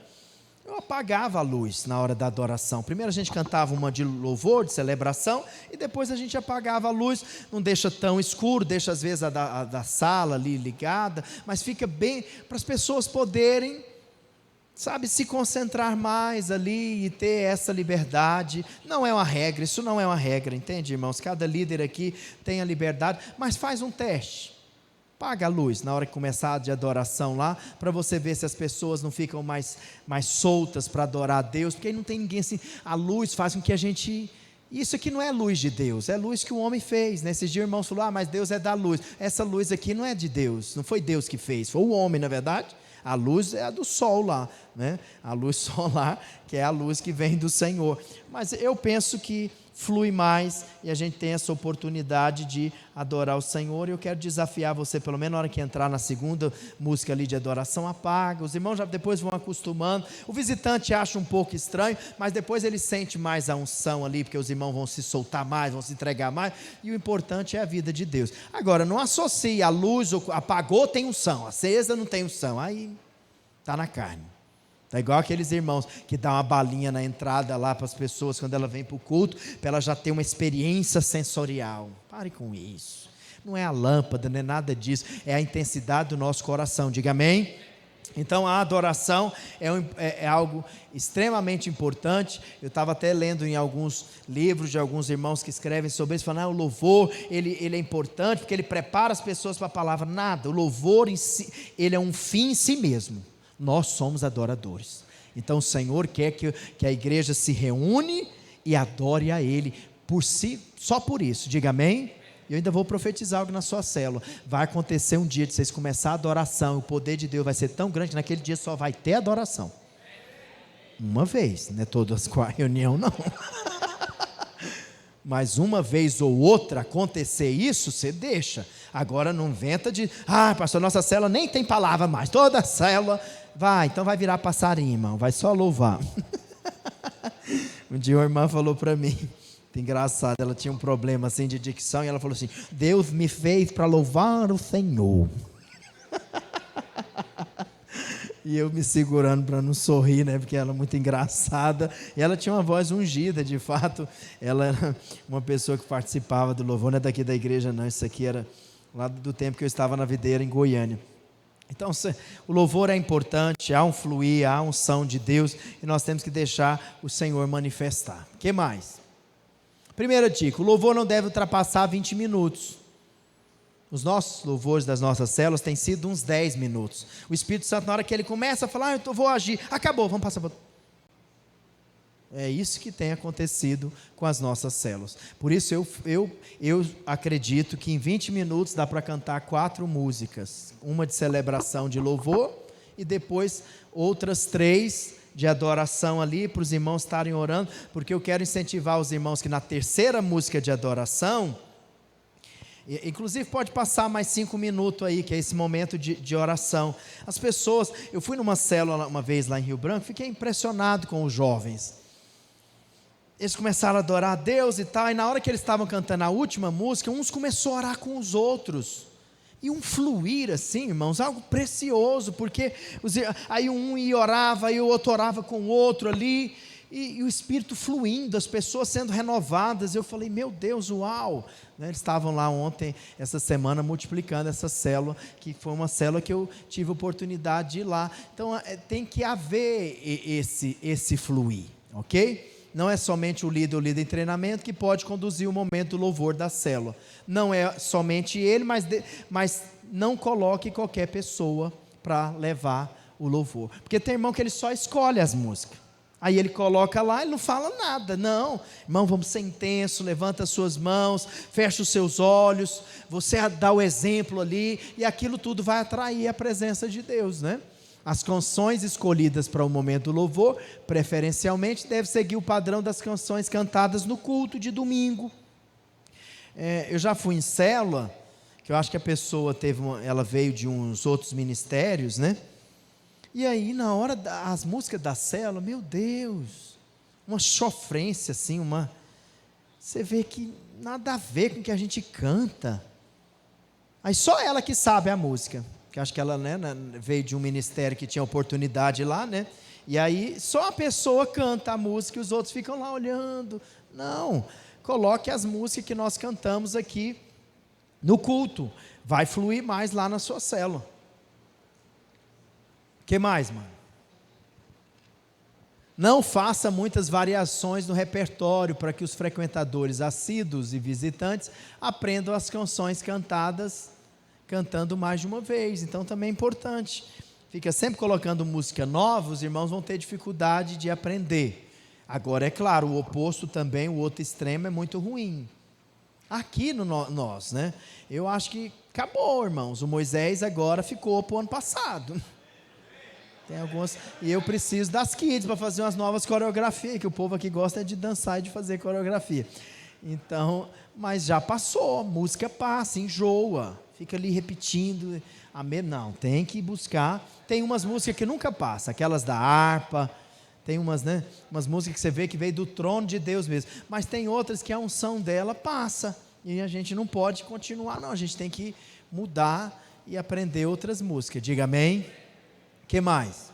eu apagava a luz na hora da adoração. Primeiro a gente cantava uma de louvor, de celebração, e depois a gente apagava a luz. Não deixa tão escuro, deixa às vezes a da sala ali ligada, mas fica bem para as pessoas poderem, se concentrar mais ali e ter essa liberdade. Não é uma regra, isso não é uma regra, entende, irmãos? Cada líder aqui tem a liberdade, mas faz um teste. Apaga a luz na hora que começar de adoração lá, para você ver se as pessoas não ficam mais soltas para adorar a Deus, porque aí não tem ninguém assim. A luz faz com que a gente... Isso aqui não é luz de Deus, é luz que o homem fez. Nesses dias o irmão falou, mas Deus é da luz. Essa luz aqui não é de Deus, não foi Deus que fez, foi o homem, na verdade. A luz é a do sol lá, né? A luz solar, que é a luz que vem do Senhor. Mas eu penso que flui mais e a gente tem essa oportunidade de adorar o Senhor. E eu quero desafiar você, pelo menos na hora que entrar na segunda música ali de adoração, apaga. Os irmãos já depois vão acostumando. O visitante acha um pouco estranho, mas depois ele sente mais a unção ali, porque os irmãos vão se soltar mais, vão se entregar mais, e o importante é a vida de Deus. Agora, não associe a luz, apagou tem unção, acesa não tem unção, aí está na carne. Está igual aqueles irmãos que dão uma balinha na entrada lá para as pessoas quando ela vem para o culto, para ela já ter uma experiência sensorial. Pare com isso. Não é a lâmpada, não é nada disso, é a intensidade do nosso coração. Diga amém? Então a adoração é algo extremamente importante. Eu estava até lendo em alguns livros de alguns irmãos que escrevem sobre isso, falando, o louvor ele é importante porque ele prepara as pessoas para a palavra. Nada, o louvor em si, ele é um fim em si mesmo. Nós somos adoradores. Então o Senhor quer que a igreja se reúne e adore a Ele por si, só por isso. Diga amém? Eu ainda vou profetizar algo na sua célula. Vai acontecer um dia de vocês começar a adoração, o poder de Deus vai ser tão grande que naquele dia só vai ter adoração. Uma vez, não é todas com a reunião não. Mas uma vez ou outra acontecer isso, você deixa. Agora não inventa de, pastor, nossa célula nem tem palavra mais, toda célula, então vai virar passarinho, irmão, vai só louvar. Um dia uma irmã falou para mim, engraçado, ela tinha um problema assim de dicção, e ela falou assim, Deus me fez para louvar o Senhor. E eu me segurando para não sorrir, né, porque ela é muito engraçada, e ela tinha uma voz ungida, de fato, ela era uma pessoa que participava do louvor, não é daqui da igreja não, isso aqui era lá do tempo que eu estava na videira em Goiânia. Então o louvor é importante, há um fluir, há a unção de Deus, e nós temos que deixar o Senhor manifestar. O que mais? Primeira dica, o louvor não deve ultrapassar 20 minutos. Os nossos louvores das nossas células têm sido uns 10 minutos. O Espírito Santo, na hora que ele começa a falar, eu vou agir, acabou, vamos passar para... É isso que tem acontecido com as nossas células. Por isso eu acredito que em 20 minutos dá para cantar 4 músicas. Uma de celebração de louvor e depois outras 3 de adoração ali, para os irmãos estarem orando, porque eu quero incentivar os irmãos que na terceira música de adoração, inclusive pode passar mais 5 minutos aí, que é esse momento de oração. As pessoas, eu fui numa célula uma vez lá em Rio Branco, fiquei impressionado com os jovens. Eles começaram a adorar a Deus e tal, e na hora que eles estavam cantando a última música, uns começaram a orar com os outros, e um fluir assim, irmãos, algo precioso, porque aí um ia orava, e o outro orava com o outro ali, e o Espírito fluindo, as pessoas sendo renovadas. Eu falei, meu Deus, uau, né? Eles estavam lá ontem, essa semana, multiplicando essa célula, que foi uma célula que eu tive a oportunidade de ir lá. Então tem que haver esse fluir, ok? Não é somente o líder em treinamento que pode conduzir o momento do louvor da célula. Não é somente ele, mas não coloque qualquer pessoa para levar o louvor. Porque tem irmão que ele só escolhe as músicas. Aí ele coloca lá, ele não fala nada. Não, irmão, vamos ser intenso, levanta as suas mãos, fecha os seus olhos, você dá o exemplo ali, e aquilo tudo vai atrair a presença de Deus, né? As canções escolhidas para o momento do louvor, preferencialmente, devem seguir o padrão das canções cantadas no culto de domingo. Eu já fui em célula, que eu acho que a pessoa ela veio de uns outros ministérios, né? E aí, na hora das músicas da célula, meu Deus, uma sofrência assim, você vê que nada a ver com o que a gente canta. Aí só ela que sabe a música, que acho que ela, né, veio de um ministério que tinha oportunidade lá, né? E aí só a pessoa canta a música e os outros ficam lá olhando. Não, coloque as músicas que nós cantamos aqui no culto, vai fluir mais lá na sua célula. O que mais, mano? Não faça muitas variações no repertório para que os frequentadores assíduos e visitantes aprendam as canções cantadas, cantando mais de uma vez. Então também é importante. Fica sempre colocando música nova, os irmãos vão ter dificuldade de aprender. Agora é claro, o oposto também, o outro extremo é muito ruim. Aqui nós, né? Eu acho que acabou, irmãos. O Moisés agora ficou para o ano passado. Tem algumas, e eu preciso das kids para fazer umas novas coreografias, que o povo aqui gosta de dançar e de fazer coreografia. Então, mas já passou, música passa, enjoa, fica ali repetindo. Não, tem que buscar. Tem umas músicas que nunca passam, aquelas da harpa, tem umas, né, umas músicas que você vê que veio do trono de Deus mesmo, mas tem outras que a unção dela passa, e a gente não pode continuar não, a gente tem que mudar e aprender outras músicas. Diga amém. O que mais?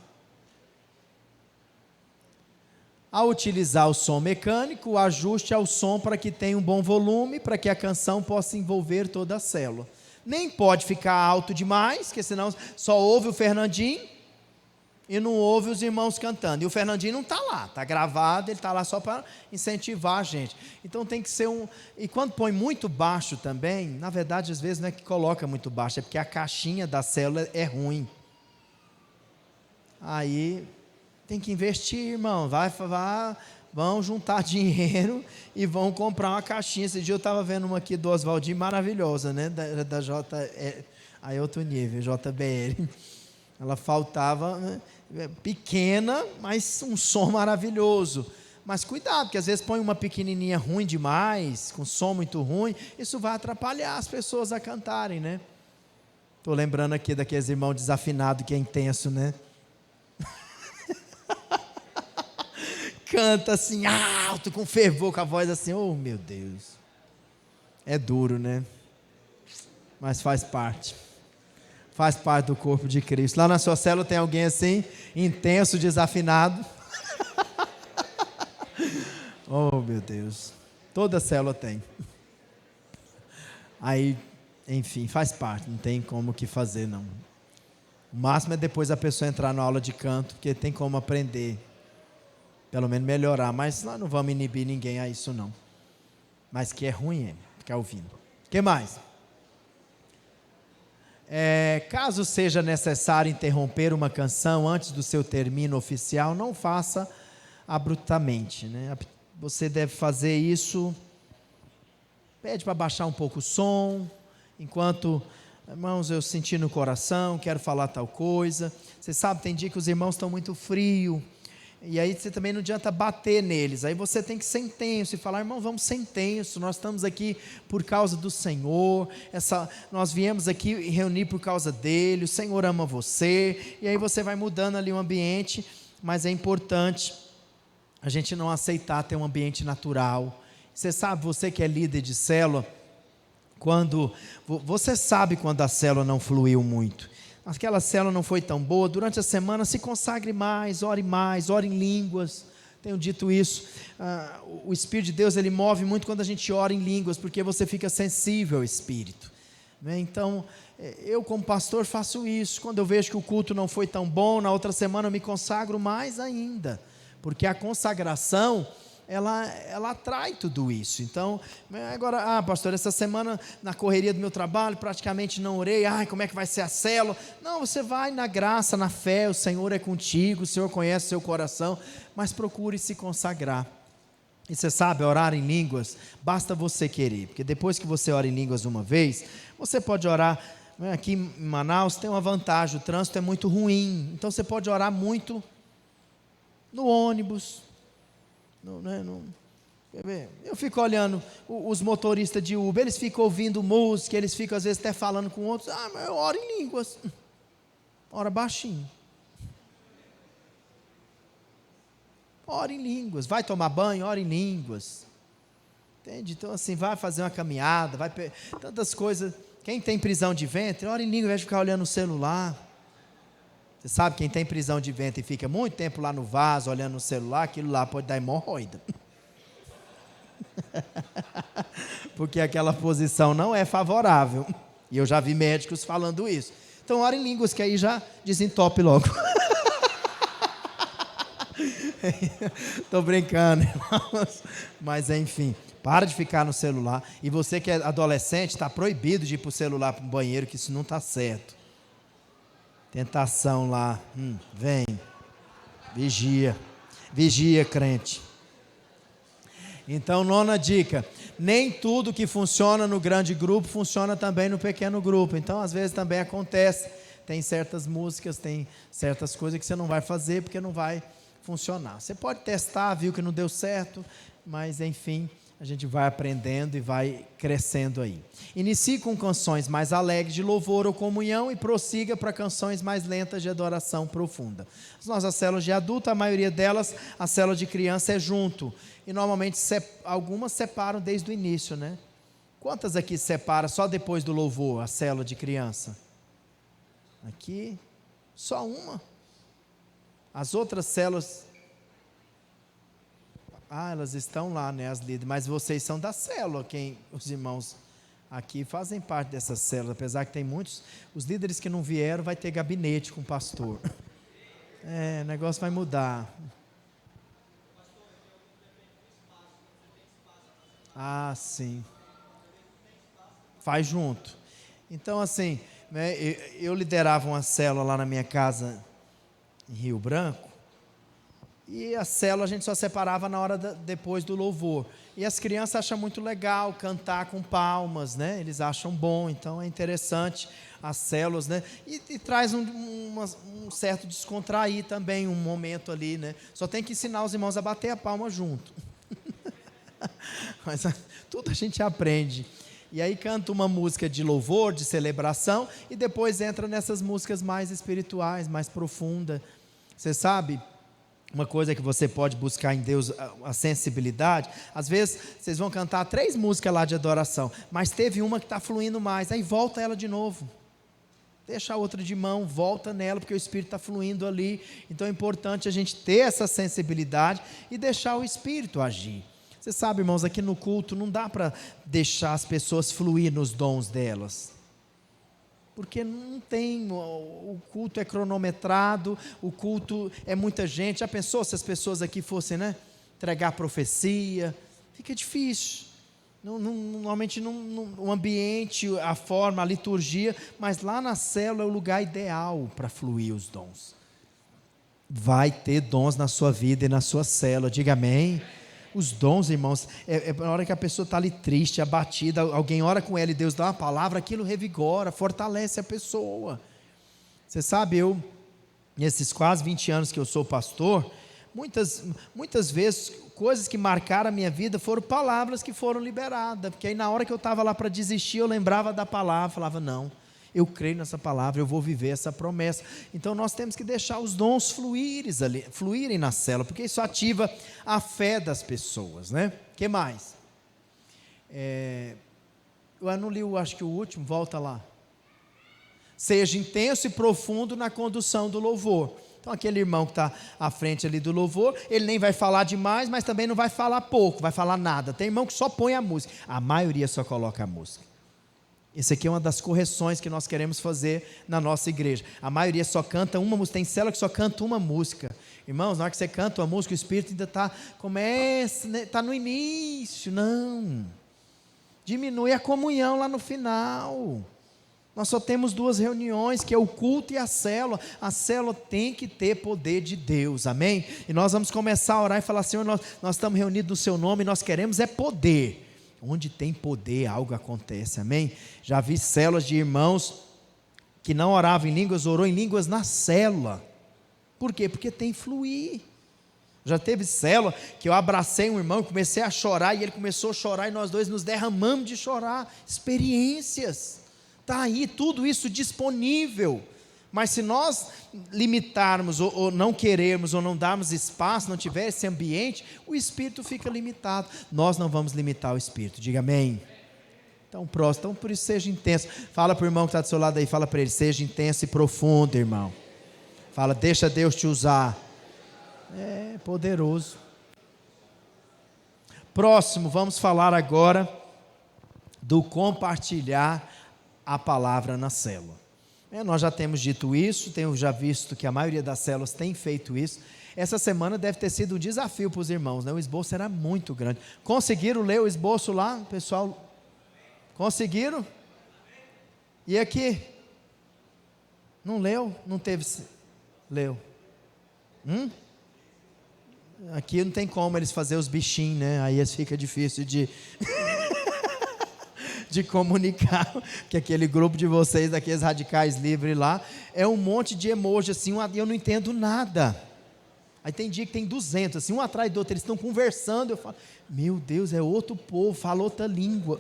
Ao utilizar o som mecânico, o ajuste ao som para que tenha um bom volume, para que a canção possa envolver toda a célula. Nem pode ficar alto demais, porque senão só ouve o Fernandinho e não ouve os irmãos cantando. E o Fernandinho não está lá, está gravado, ele está lá só para incentivar a gente. Então tem que ser um... E quando põe muito baixo também, na verdade às vezes não é que coloca muito baixo, é porque a caixinha da célula é ruim. Aí tem que investir, irmão, vão juntar dinheiro e vão comprar uma caixinha. Esse dia eu estava vendo uma aqui do Oswaldinho, maravilhosa, né? Da aí outro nível, JBL. Ela faltava, né? Pequena, mas um som maravilhoso. Mas cuidado, porque às vezes põe uma pequenininha ruim demais, com som muito ruim, isso vai atrapalhar as pessoas a cantarem, né? Estou lembrando aqui daqueles irmãos desafinados que é intenso, né? Canta assim alto, com fervor, com a voz assim, oh meu Deus. É duro, né? Mas faz parte do corpo de Cristo. Lá na sua célula tem alguém assim, intenso, desafinado? Oh meu Deus, toda célula tem. Aí, enfim, faz parte, não tem como que fazer não. O máximo é depois a pessoa entrar na aula de canto, porque tem como aprender, pelo menos melhorar, mas nós não vamos inibir ninguém a isso não. Mas que é ruim ficar ouvindo. O que mais? Caso seja necessário interromper uma canção antes do seu término oficial, não faça abruptamente, né? Você deve fazer isso, pede para baixar um pouco o som, enquanto, irmãos, eu senti no coração, quero falar tal coisa. Você sabe, tem dia que os irmãos estão muito frios, e aí você também não adianta bater neles, aí você tem que ser intenso e falar, irmão, vamos ser intenso, nós estamos aqui por causa do Senhor, nós viemos aqui reunir por causa dele, o Senhor ama você, e aí você vai mudando ali o ambiente, mas é importante a gente não aceitar ter um ambiente natural. Você sabe, você que é líder de célula, você sabe quando a célula não fluiu muito, aquela célula não foi tão boa, durante a semana se consagre mais, ore em línguas. Tenho dito isso, o Espírito de Deus ele move muito quando a gente ora em línguas, porque você fica sensível ao Espírito, né? Então eu como pastor faço isso, quando eu vejo que o culto não foi tão bom, na outra semana eu me consagro mais ainda, porque a consagração ela atrai tudo isso. Então, agora, pastor, essa semana na correria do meu trabalho, praticamente não orei, como é que vai ser a célula? Não, você vai na graça, na fé, o Senhor é contigo, o Senhor conhece o seu coração, mas procure se consagrar. E você sabe, orar em línguas, basta você querer, porque depois que você ora em línguas uma vez, você pode orar, aqui em Manaus tem uma vantagem, o trânsito é muito ruim, então você pode orar muito no ônibus. Eu fico olhando os motoristas de Uber, eles ficam ouvindo música, eles ficam às vezes até falando com outros, mas eu oro em línguas, ora baixinho, ora em línguas, vai tomar banho, ora em línguas, entende? Então assim, vai fazer uma caminhada, tantas coisas, quem tem prisão de ventre, ora em línguas, ao invés de ficar olhando o celular. Você sabe, quem tem prisão de ventre e fica muito tempo lá no vaso, olhando no celular, aquilo lá pode dar hemorroida. Porque aquela posição não é favorável. E eu já vi médicos falando isso. Então, ora em línguas, que aí já desentope logo. Estou brincando, irmãos. Mas, enfim, para de ficar no celular. E você que é adolescente, está proibido de ir para o celular, para o banheiro, que isso não está certo. Tentação lá, vem, vigia crente. Então, 9ª dica, nem tudo que funciona no grande grupo, funciona também no pequeno grupo, então às vezes também acontece, tem certas músicas, tem certas coisas que você não vai fazer, porque não vai funcionar, você pode testar, viu que não deu certo, mas enfim, a gente vai aprendendo e vai crescendo aí. Inicie com canções mais alegres de louvor ou comunhão e prossiga para canções mais lentas de adoração profunda. As nossas células de adulto, a maioria delas, a célula de criança é junto. E normalmente algumas separam desde o início, né? Quantas aqui separam só depois do louvor, a célula de criança? Aqui, só uma. As outras células... Ah, elas estão lá, né, as líderes, mas vocês são da célula, os irmãos aqui fazem parte dessa célula, apesar que tem muitos, os líderes que não vieram, vai ter gabinete com o pastor. O negócio vai mudar. Ah, sim. Faz junto. Então, assim, né, eu liderava uma célula lá na minha casa, em Rio Branco, e a célula a gente só separava na hora depois do louvor. E as crianças acham muito legal cantar com palmas, né? Eles acham bom, então é interessante as células, né? E traz um certo descontrair também, um momento ali, né? Só tem que ensinar os irmãos a bater a palma junto. Mas tudo a gente aprende. E aí canta uma música de louvor, de celebração, e depois entra nessas músicas mais espirituais, mais profundas. Você sabe, uma coisa que você pode buscar em Deus, a sensibilidade. Às vezes vocês vão cantar 3 músicas lá de adoração, mas teve uma que está fluindo mais, aí volta ela de novo. Deixa a outra de mão, volta nela, porque o Espírito está fluindo ali. Então é importante a gente ter essa sensibilidade e deixar o Espírito agir. Você sabe, irmãos, aqui no culto não dá para deixar as pessoas fluir nos dons delas, porque não tem, o culto é cronometrado, o culto é muita gente. Já pensou se as pessoas aqui fossem, né, entregar profecia? Fica difícil. Normalmente o ambiente, a forma, a liturgia, mas lá na célula é o lugar ideal para fluir os dons. Vai ter dons na sua vida e na sua célula, diga amém. Os dons, irmãos, na hora que a pessoa está ali triste, abatida, alguém ora com ela e Deus dá uma palavra, aquilo revigora, fortalece a pessoa. Você sabe, nesses quase 20 anos que eu sou pastor, muitas vezes, coisas que marcaram a minha vida foram palavras que foram liberadas, porque aí na hora que eu estava lá para desistir, eu lembrava da palavra, falava, não, eu creio nessa palavra, eu vou viver essa promessa. Então nós temos que deixar os dons fluírem na célula, porque isso ativa a fé das pessoas, né? O que mais? Eu não li, acho que o último, volta lá. Seja intenso e profundo na condução do louvor. Então aquele irmão que está à frente ali do louvor, ele nem vai falar demais, mas também não vai falar pouco, vai falar nada. Tem irmão que só põe a música, a maioria só coloca a música. Essa aqui é uma das correções que nós queremos fazer na nossa igreja. A maioria só canta uma música, tem célula que só canta uma música. Irmãos, na hora que você canta uma música, o Espírito ainda está no início. Não, diminui a comunhão lá no final. Nós só temos 2 reuniões, que é o culto e a célula. A célula tem que ter poder de Deus, amém? E nós vamos começar a orar e falar, Senhor, nós estamos reunidos no seu nome, e nós queremos poder. Onde tem poder, algo acontece, amém? Já vi células de irmãos que não oravam em línguas, orou em línguas na célula. Por quê? Porque tem fluir. Já teve célula que eu abracei um irmão, comecei a chorar, e ele começou a chorar, e nós dois nos derramamos de chorar. Experiências, está aí tudo isso disponível. Mas se nós limitarmos, ou não querermos, ou não darmos espaço, não tiver esse ambiente, o Espírito fica limitado. Nós não vamos limitar o Espírito, diga amém. Então próximo, então por isso seja intenso. Fala para o irmão que está do seu lado aí, fala para ele, seja intenso e profundo, irmão. Fala, deixa Deus te usar. É poderoso. Próximo, vamos falar agora do compartilhar a palavra na célula. Nós já temos dito isso, tenho já visto que a maioria das células tem feito isso. Essa semana deve ter sido um desafio para os irmãos, né? O esboço era muito grande. Conseguiram ler o esboço lá, pessoal? Conseguiram? E aqui? Não leu? Não teve? Leu? Aqui não tem como eles fazerem os bichinhos, né? Aí fica difícil de comunicar, que aquele grupo de vocês, daqueles radicais livres lá, é um monte de emoji assim, eu não entendo nada. Aí tem dia que tem 200, assim, um atrás do outro, eles estão conversando, eu falo, meu Deus, é outro povo, fala outra língua.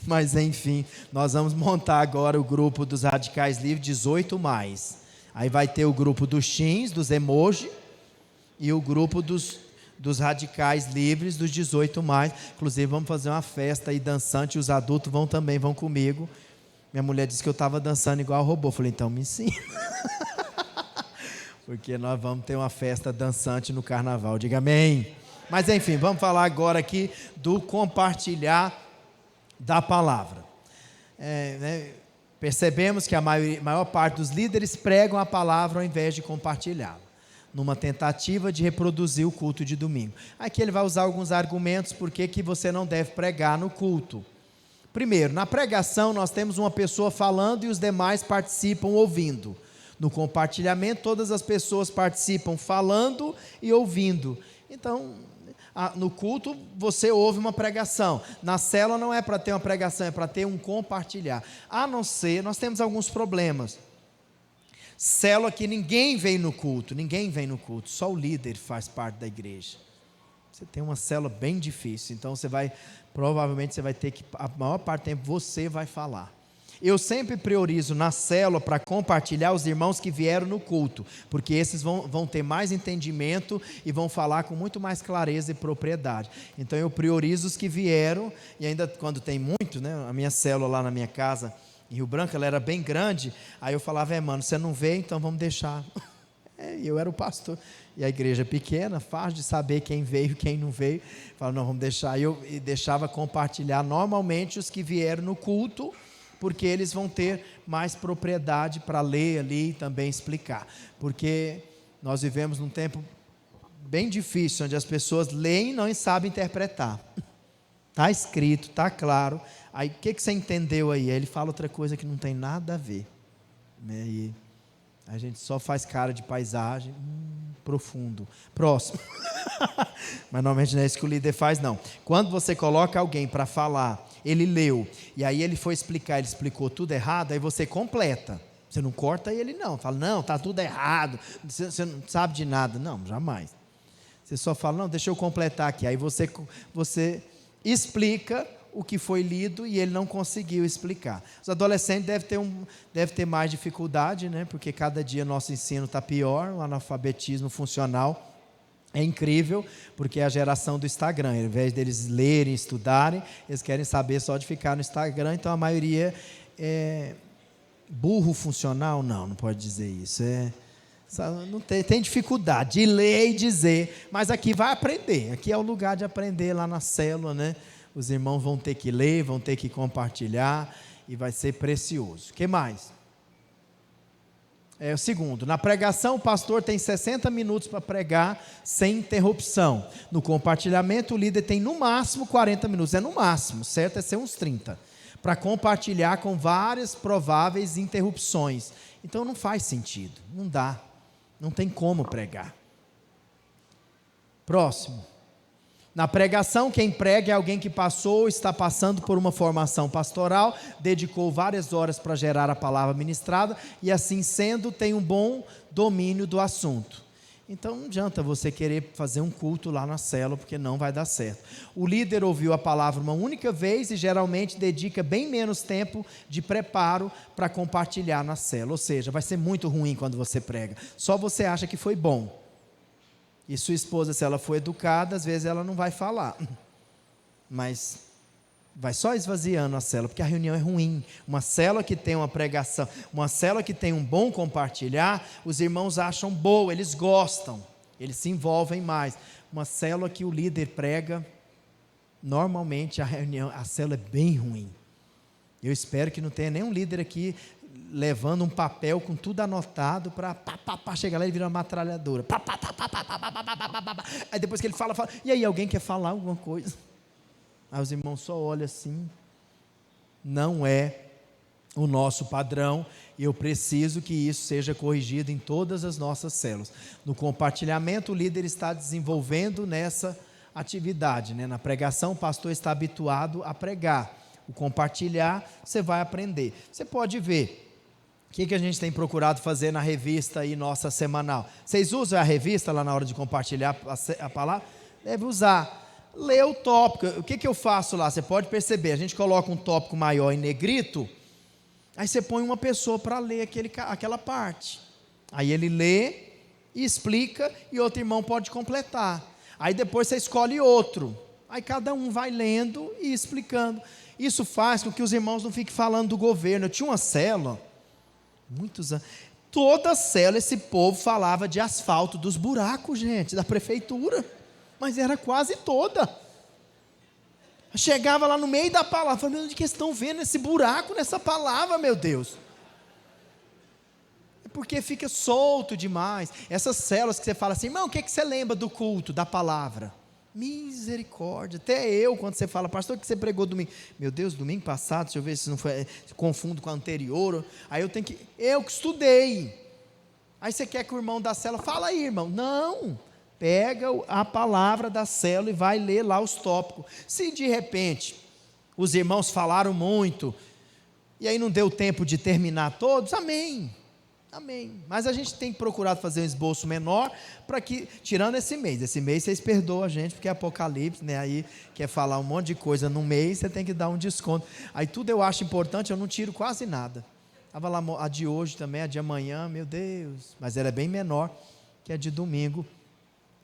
Mas enfim, nós vamos montar agora o grupo dos radicais livres 18+. Aí vai ter o grupo dos teens, dos emoji, e o grupo dos radicais livres, dos 18+. Inclusive vamos fazer uma festa aí dançante, e os adultos vão comigo. Minha mulher disse que eu estava dançando igual robô, eu falei, então me ensina. porque nós vamos ter uma festa dançante no carnaval, diga amém. Mas enfim, vamos falar agora aqui do compartilhar da palavra. Percebemos que a maior parte dos líderes pregam a palavra ao invés de compartilhá-la, numa tentativa de reproduzir o culto de domingo. Aqui ele vai usar alguns argumentos por que você não deve pregar no culto. Primeiro, na pregação nós temos uma pessoa falando e os demais participam ouvindo. No compartilhamento todas as pessoas participam falando e ouvindo. Então, no culto você ouve uma pregação. Na célula não é para ter uma pregação, é para ter um compartilhar. A não ser, nós temos alguns problemas. Célula que ninguém vem no culto, só o líder faz parte da igreja. Você tem uma célula bem difícil, então provavelmente você vai ter que, a maior parte do tempo você vai falar. Eu sempre priorizo na célula para compartilhar os irmãos que vieram no culto, porque esses vão ter mais entendimento e vão falar com muito mais clareza e propriedade. Então eu priorizo os que vieram, e ainda quando tem muito, né, a minha célula lá na minha casa, em Rio Branco, ela era bem grande, aí eu falava, mano, você não veio, então vamos deixar. Eu era o pastor, e a igreja pequena, fácil de saber quem veio e quem não veio, falava, não, vamos deixar, e deixava compartilhar normalmente os que vieram no culto, porque eles vão ter mais propriedade para ler ali e também explicar, porque nós vivemos num tempo bem difícil, onde as pessoas leem e não sabem interpretar, está escrito, está claro, aí o que você entendeu aí? Aí ele fala outra coisa que não tem nada a ver, né? E a gente só faz cara de paisagem, profundo, próximo, mas normalmente não é isso que o líder faz não. Quando você coloca alguém para falar, ele leu, e aí ele foi explicar, ele explicou tudo errado, aí você completa, você não corta ele não, fala, não, está tudo errado, você não sabe de nada, não, jamais, você só fala, não, deixa eu completar aqui, aí você explica o que foi lido e ele não conseguiu explicar. Os adolescentes devem ter mais dificuldade, né? Porque cada dia nosso ensino está pior, o analfabetismo funcional é incrível, porque é a geração do Instagram, ao invés deles lerem, estudarem, eles querem saber só de ficar no Instagram, então a maioria é burro funcional, não pode dizer isso, não tem dificuldade de ler e dizer, mas aqui vai aprender, aqui é o lugar de aprender lá na célula, né? Os irmãos vão ter que ler, vão ter que compartilhar e vai ser precioso. O que mais? O segundo, na pregação o pastor tem 60 minutos para pregar sem interrupção. No compartilhamento o líder tem no máximo 40 minutos, no máximo, certo é ser uns 30, para compartilhar com várias prováveis interrupções. Então não faz sentido, não dá, não tem como pregar. Próximo. Na pregação, quem prega é alguém que está passando por uma formação pastoral, dedicou várias horas para gerar a palavra ministrada, e assim sendo, tem um bom domínio do assunto. Então não adianta você querer fazer um culto lá na célula, porque não vai dar certo. O líder ouviu a palavra uma única vez e geralmente dedica bem menos tempo de preparo para compartilhar na célula, ou seja, vai ser muito ruim quando você prega, só você acha que foi bom. E sua esposa, se ela for educada, às vezes ela não vai falar, mas vai só esvaziando a célula, porque a reunião é ruim. Uma célula que tem uma pregação, uma célula que tem um bom compartilhar, os irmãos acham boa, eles gostam, eles se envolvem mais. Uma célula que o líder prega, normalmente a célula é bem ruim. Eu espero que não tenha nenhum líder aqui levando um papel com tudo anotado para chegar lá e virar uma metralhadora. Aí depois que ele fala, e aí alguém quer falar alguma coisa? Aí os irmãos só olham assim. Não é o nosso padrão, e eu preciso que isso seja corrigido em todas as nossas células. No compartilhamento, o líder está desenvolvendo nessa atividade, né? Na pregação, o pastor está habituado a pregar. O compartilhar, você vai aprender. Você pode ver o que a gente tem procurado fazer na revista aí nossa semanal. Vocês usam a revista lá na hora de compartilhar a palavra? Deve usar. Lê o tópico. O que eu faço lá? Você pode perceber, a gente coloca um tópico maior em negrito, aí você põe uma pessoa para ler aquela parte. Aí ele lê e explica, e outro irmão pode completar. Aí depois você escolhe outro. Aí cada um vai lendo e explicando. Isso faz com que os irmãos não fiquem falando do governo. Eu tinha uma célula, muitos anos, toda célula esse povo falava de asfalto dos buracos, gente, da prefeitura, mas era quase toda. Chegava lá no meio da palavra, falei, onde que estão vendo esse buraco nessa palavra, meu Deus? É porque fica solto demais. Essas células que você fala assim, irmão, o que você lembra do culto, da palavra? Misericórdia, até eu, quando você fala, pastor, o que você pregou domingo? Meu Deus, domingo passado, deixa eu ver se não foi, se confundo com o anterior. Aí eu que estudei. Aí você quer que o irmão da célula, fala aí, irmão. Não, pega a palavra da célula e vai ler lá os tópicos. Se de repente os irmãos falaram muito, e aí não deu tempo de terminar todos, amém. Amém. Mas a gente tem procurado fazer um esboço menor, para que, tirando esse mês vocês perdoam a gente, porque é Apocalipse, né? Aí quer falar um monte de coisa no mês, você tem que dar um desconto. Aí tudo eu acho importante, eu não tiro quase nada. Estava lá a de hoje também, a de amanhã, meu Deus, mas ela é bem menor que a de domingo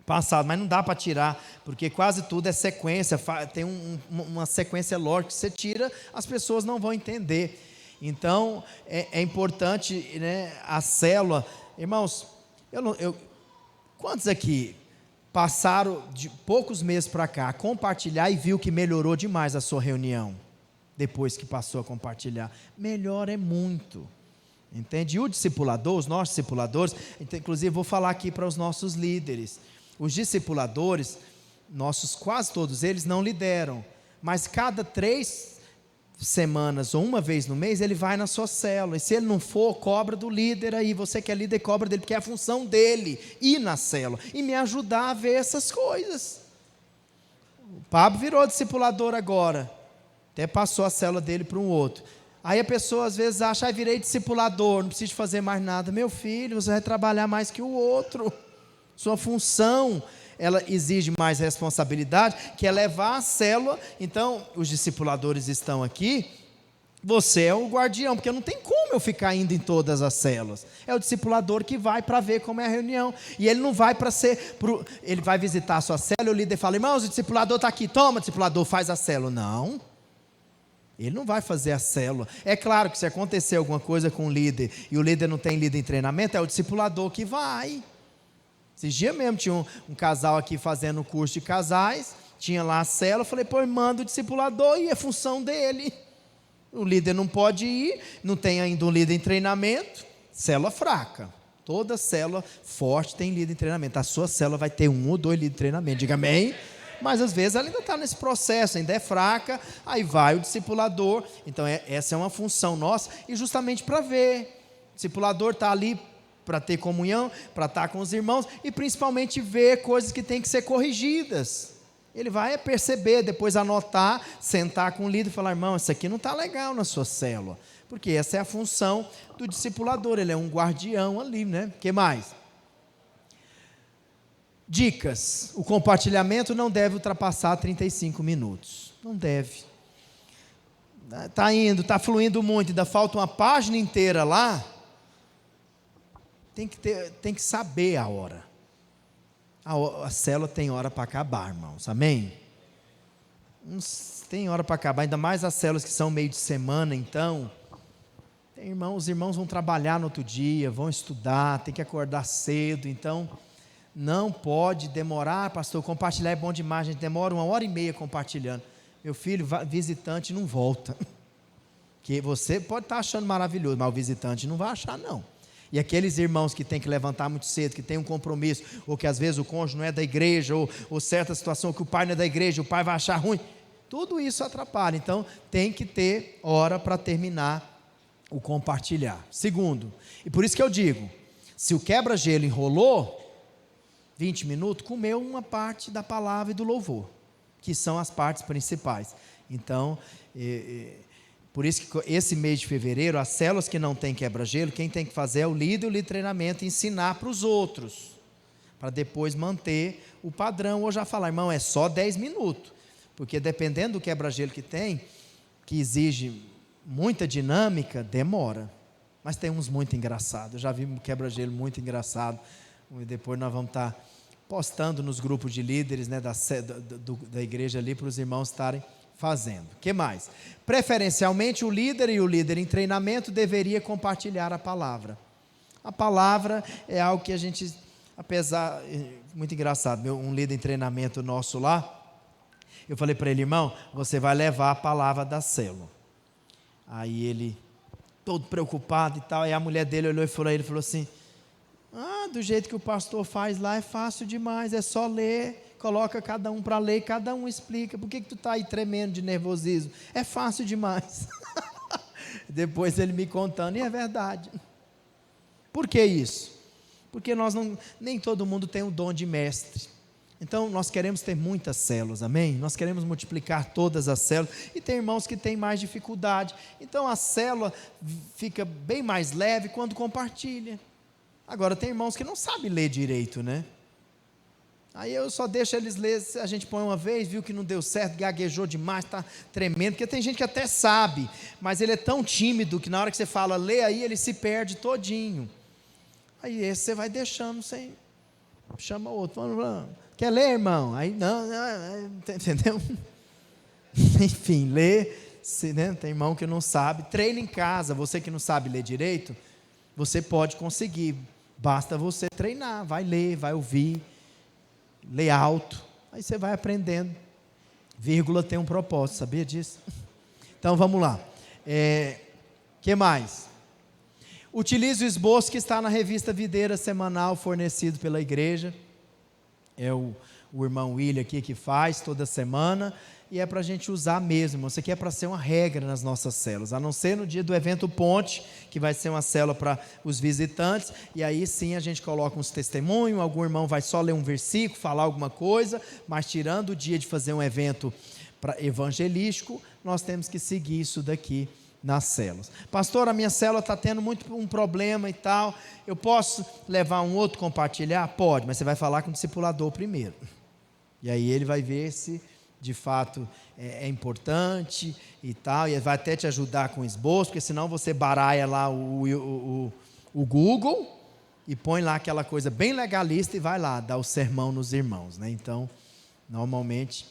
passado, mas não dá para tirar, porque quase tudo é sequência, tem uma sequência lógica, que você tira, as pessoas não vão entender. Então, é importante, né, a célula. Irmãos, quantos aqui passaram de poucos meses para cá a compartilhar e viu que melhorou demais a sua reunião, depois que passou a compartilhar? Melhora muito, entende? E o discipulador, os nossos discipuladores, inclusive vou falar aqui para os nossos líderes, os discipuladores, quase todos eles não lideram, mas cada 3 semanas ou uma vez no mês, ele vai na sua célula, e se ele não for, cobra do líder aí, você que é líder, cobra dele, porque é a função dele, ir na célula, e me ajudar a ver essas coisas. O Pablo virou discipulador agora, até passou a célula dele para um outro, aí a pessoa às vezes acha, virei discipulador, não preciso fazer mais nada. Meu filho, você vai trabalhar mais que o outro, sua função, ela exige mais responsabilidade, que é levar a célula. Então, os discipuladores estão aqui, você é o guardião, porque não tem como eu ficar indo em todas as células, é o discipulador que vai para ver como é a reunião, e ele não vai para ele vai visitar a sua célula, o líder fala, irmãos, o discipulador está aqui, toma, discipulador, faz a célula. Não, ele não vai fazer a célula. É claro que se acontecer alguma coisa com o líder, e o líder não tem líder em treinamento, é o discipulador que vai. Esses dias mesmo tinha um casal aqui fazendo o curso de casais, tinha lá a célula, eu falei, pô, manda o discipulador, e é função dele. O líder não pode ir, não tem ainda um líder em treinamento, célula fraca. Toda célula forte tem líder em treinamento. A sua célula vai ter 1 ou 2 líderes em treinamento, diga amém. Mas às vezes ela ainda está nesse processo, ainda é fraca, aí vai o discipulador. Então essa é uma função nossa, e justamente para ver, o discipulador está ali para ter comunhão, para estar com os irmãos, e principalmente ver coisas que têm que ser corrigidas. Ele vai perceber, depois anotar, sentar com o líder e falar, irmão, isso aqui não está legal na sua célula, porque essa é a função do discipulador, ele é um guardião ali, né? O que mais? Dicas: o compartilhamento não deve ultrapassar 35 minutos, não deve. Está fluindo muito, ainda falta uma página inteira lá, tem que saber a hora. A célula tem hora para acabar, irmãos, amém? Tem hora para acabar, ainda mais as células que são meio de semana, então, os irmãos vão trabalhar no outro dia, vão estudar, tem que acordar cedo, então, não pode demorar, pastor, compartilhar é bom demais, a gente demora 1h30 compartilhando. Meu filho, visitante não volta, que você pode estar achando maravilhoso, mas o visitante não vai achar não. E aqueles irmãos que tem que levantar muito cedo, que tem um compromisso, ou que às vezes o cônjuge não é da igreja, ou certa situação que o pai não é da igreja, o pai vai achar ruim, tudo isso atrapalha. Então tem que ter hora para terminar o compartilhar. Segundo, e por isso que eu digo, se o quebra-gelo enrolou 20 minutos, comeu uma parte da palavra e do louvor, que são as partes principais. Então, por isso que esse mês de fevereiro, as células que não tem quebra-gelo, quem tem que fazer é o líder de treinamento, ensinar para os outros, para depois manter o padrão, ou já falar, irmão, é só 10 minutos, porque dependendo do quebra-gelo que tem, que exige muita dinâmica, demora, mas tem uns muito engraçados. Eu já vi um quebra-gelo muito engraçado, e depois nós vamos estar postando nos grupos de líderes, né, da igreja ali, para os irmãos estarem fazendo. O que mais? Preferencialmente o líder e o líder em treinamento deveria compartilhar a palavra. A palavra é algo que a gente, apesar, muito engraçado, um líder em treinamento nosso lá, eu falei para ele, irmão, você vai levar a palavra da célula. Aí ele, todo preocupado e tal, aí a mulher dele olhou e falou assim, do jeito que o pastor faz lá é fácil demais, é só ler, coloca cada um para ler, cada um explica, por que tu está aí tremendo de nervosismo? É fácil demais. Depois ele me contando, e é verdade. Por que isso? Porque nem todo mundo tem o dom de mestre. Então nós queremos ter muitas células, amém? Nós queremos multiplicar todas as células, e tem irmãos que têm mais dificuldade, então a célula fica bem mais leve quando compartilha. Agora tem irmãos que não sabem ler direito, né? Aí eu só deixo eles ler, a gente põe uma vez, viu que não deu certo, gaguejou demais, está tremendo, porque tem gente que até sabe, mas ele é tão tímido que na hora que você fala, lê aí, ele se perde todinho. Aí esse você vai deixando sem, chama outro, quer ler, irmão? Aí não, entendeu? Enfim, lê, né? Tem irmão que não sabe, treina em casa, você que não sabe ler direito, você pode conseguir, basta você treinar, vai ler, vai ouvir, lê alto, aí você vai aprendendo, vírgula tem um propósito, sabia disso? Então vamos lá, que mais? Utilize o esboço que está na revista Videira Semanal, fornecido pela igreja, é o irmão William aqui que faz toda semana, e é para a gente usar mesmo, isso aqui é para ser uma regra nas nossas células, a não ser no dia do evento Ponte, que vai ser uma célula para os visitantes, e aí sim a gente coloca uns testemunhos, algum irmão vai só ler um versículo, falar alguma coisa, mas tirando o dia de fazer um evento evangelístico, nós temos que seguir isso daqui nas células. Pastor, a minha célula está tendo muito um problema e tal, eu posso levar um outro compartilhar? Pode, mas você vai falar com o discipulador primeiro, e aí ele vai ver se de fato é importante e tal, e vai até te ajudar com o esboço, porque senão você baralha lá o Google e põe lá aquela coisa bem legalista e vai lá dar o sermão nos irmãos, né? Então, normalmente,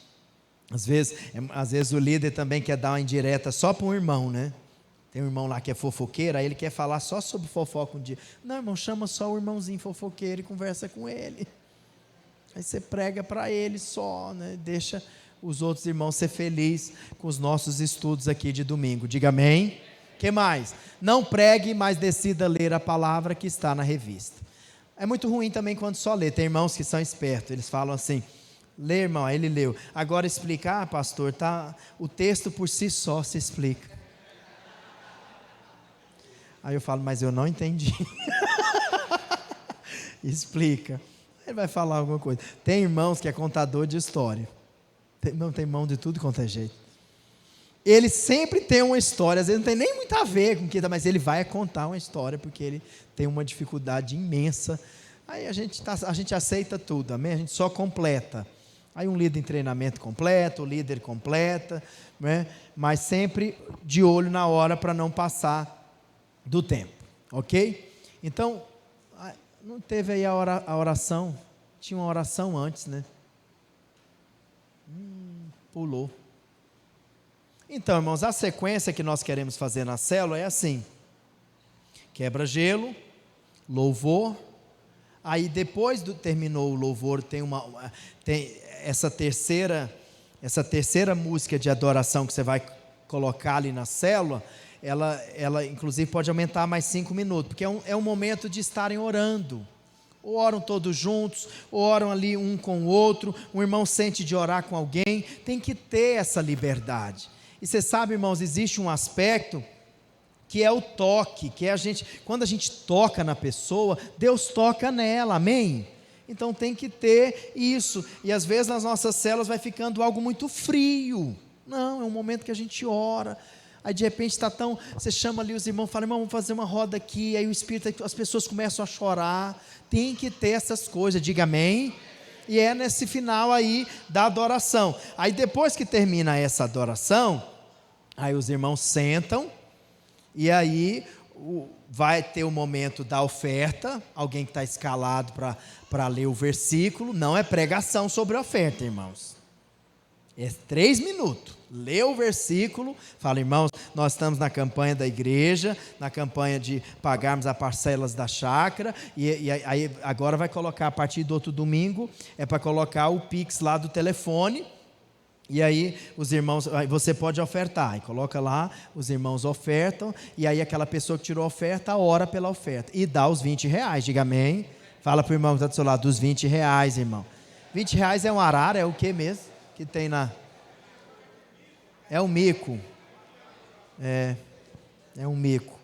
às vezes o líder também quer dar uma indireta só para um irmão, né? Tem um irmão lá que é fofoqueiro, aí ele quer falar só sobre fofoca um dia. Não, irmão, chama só o irmãozinho fofoqueiro e conversa com ele. Aí você prega para ele só, né? Deixa os outros irmãos ser felizes com os nossos estudos aqui de domingo. Diga amém. Que mais? Não pregue, mas decida ler a palavra que está na revista. É muito ruim também quando só lê. Tem irmãos que são espertos, eles falam assim, lê, irmão, aí ele leu. Agora explicar, pastor, tá, o texto por si só se explica. Aí eu falo, mas eu não entendi. Explica. Ele vai falar alguma coisa. Tem irmãos que é contador de história. Tem irmão de tudo quanto é jeito. Ele sempre tem uma história, às vezes não tem nem muito a ver com o que está, mas ele vai contar uma história, porque ele tem uma dificuldade imensa. Aí a gente aceita tudo, amém? A gente só completa. Aí um líder em treinamento completa, o líder completa, né? Mas sempre de olho na hora para não passar do tempo, ok? Então, não teve aí a oração, tinha uma oração antes, né? Pulou. Então, irmãos, a sequência que nós queremos fazer na célula é assim: quebra-gelo, louvor, aí depois terminou o louvor, tem essa terceira música de adoração que você vai colocar ali na célula, ela inclusive pode aumentar mais 5 minutos, porque é um momento de estarem orando. Ou oram todos juntos, ou oram ali um com o outro, um irmão sente de orar com alguém, tem que ter essa liberdade. E você sabe, irmãos, existe um aspecto que é o toque, que é quando a gente toca na pessoa, Deus toca nela, amém? Então tem que ter isso, e às vezes nas nossas células vai ficando algo muito frio. Não, é um momento que a gente ora. Aí de repente você chama ali os irmãos, fala, irmão, vamos fazer uma roda aqui, aí o Espírito, as pessoas começam a chorar, tem que ter essas coisas, diga amém, e é nesse final aí da adoração. Aí depois que termina essa adoração, aí os irmãos sentam, e aí vai ter o momento da oferta, alguém que está escalado para ler o versículo, não é pregação sobre a oferta, irmãos. É 3 minutos. Lê o versículo, fala, irmãos, nós estamos na campanha da igreja, na campanha de pagarmos as parcelas da chácara, e aí agora vai colocar, a partir do outro domingo, é para colocar o Pix lá do telefone, e aí os irmãos, você pode ofertar, e coloca lá, os irmãos ofertam, e aí aquela pessoa que tirou a oferta, ora pela oferta, e dá os R$20, diga amém. Fala para o irmão que está do seu lado, dos R$20, irmão. R$20 é um arara, é o que mesmo? Que tem na... É um mico. É um mico.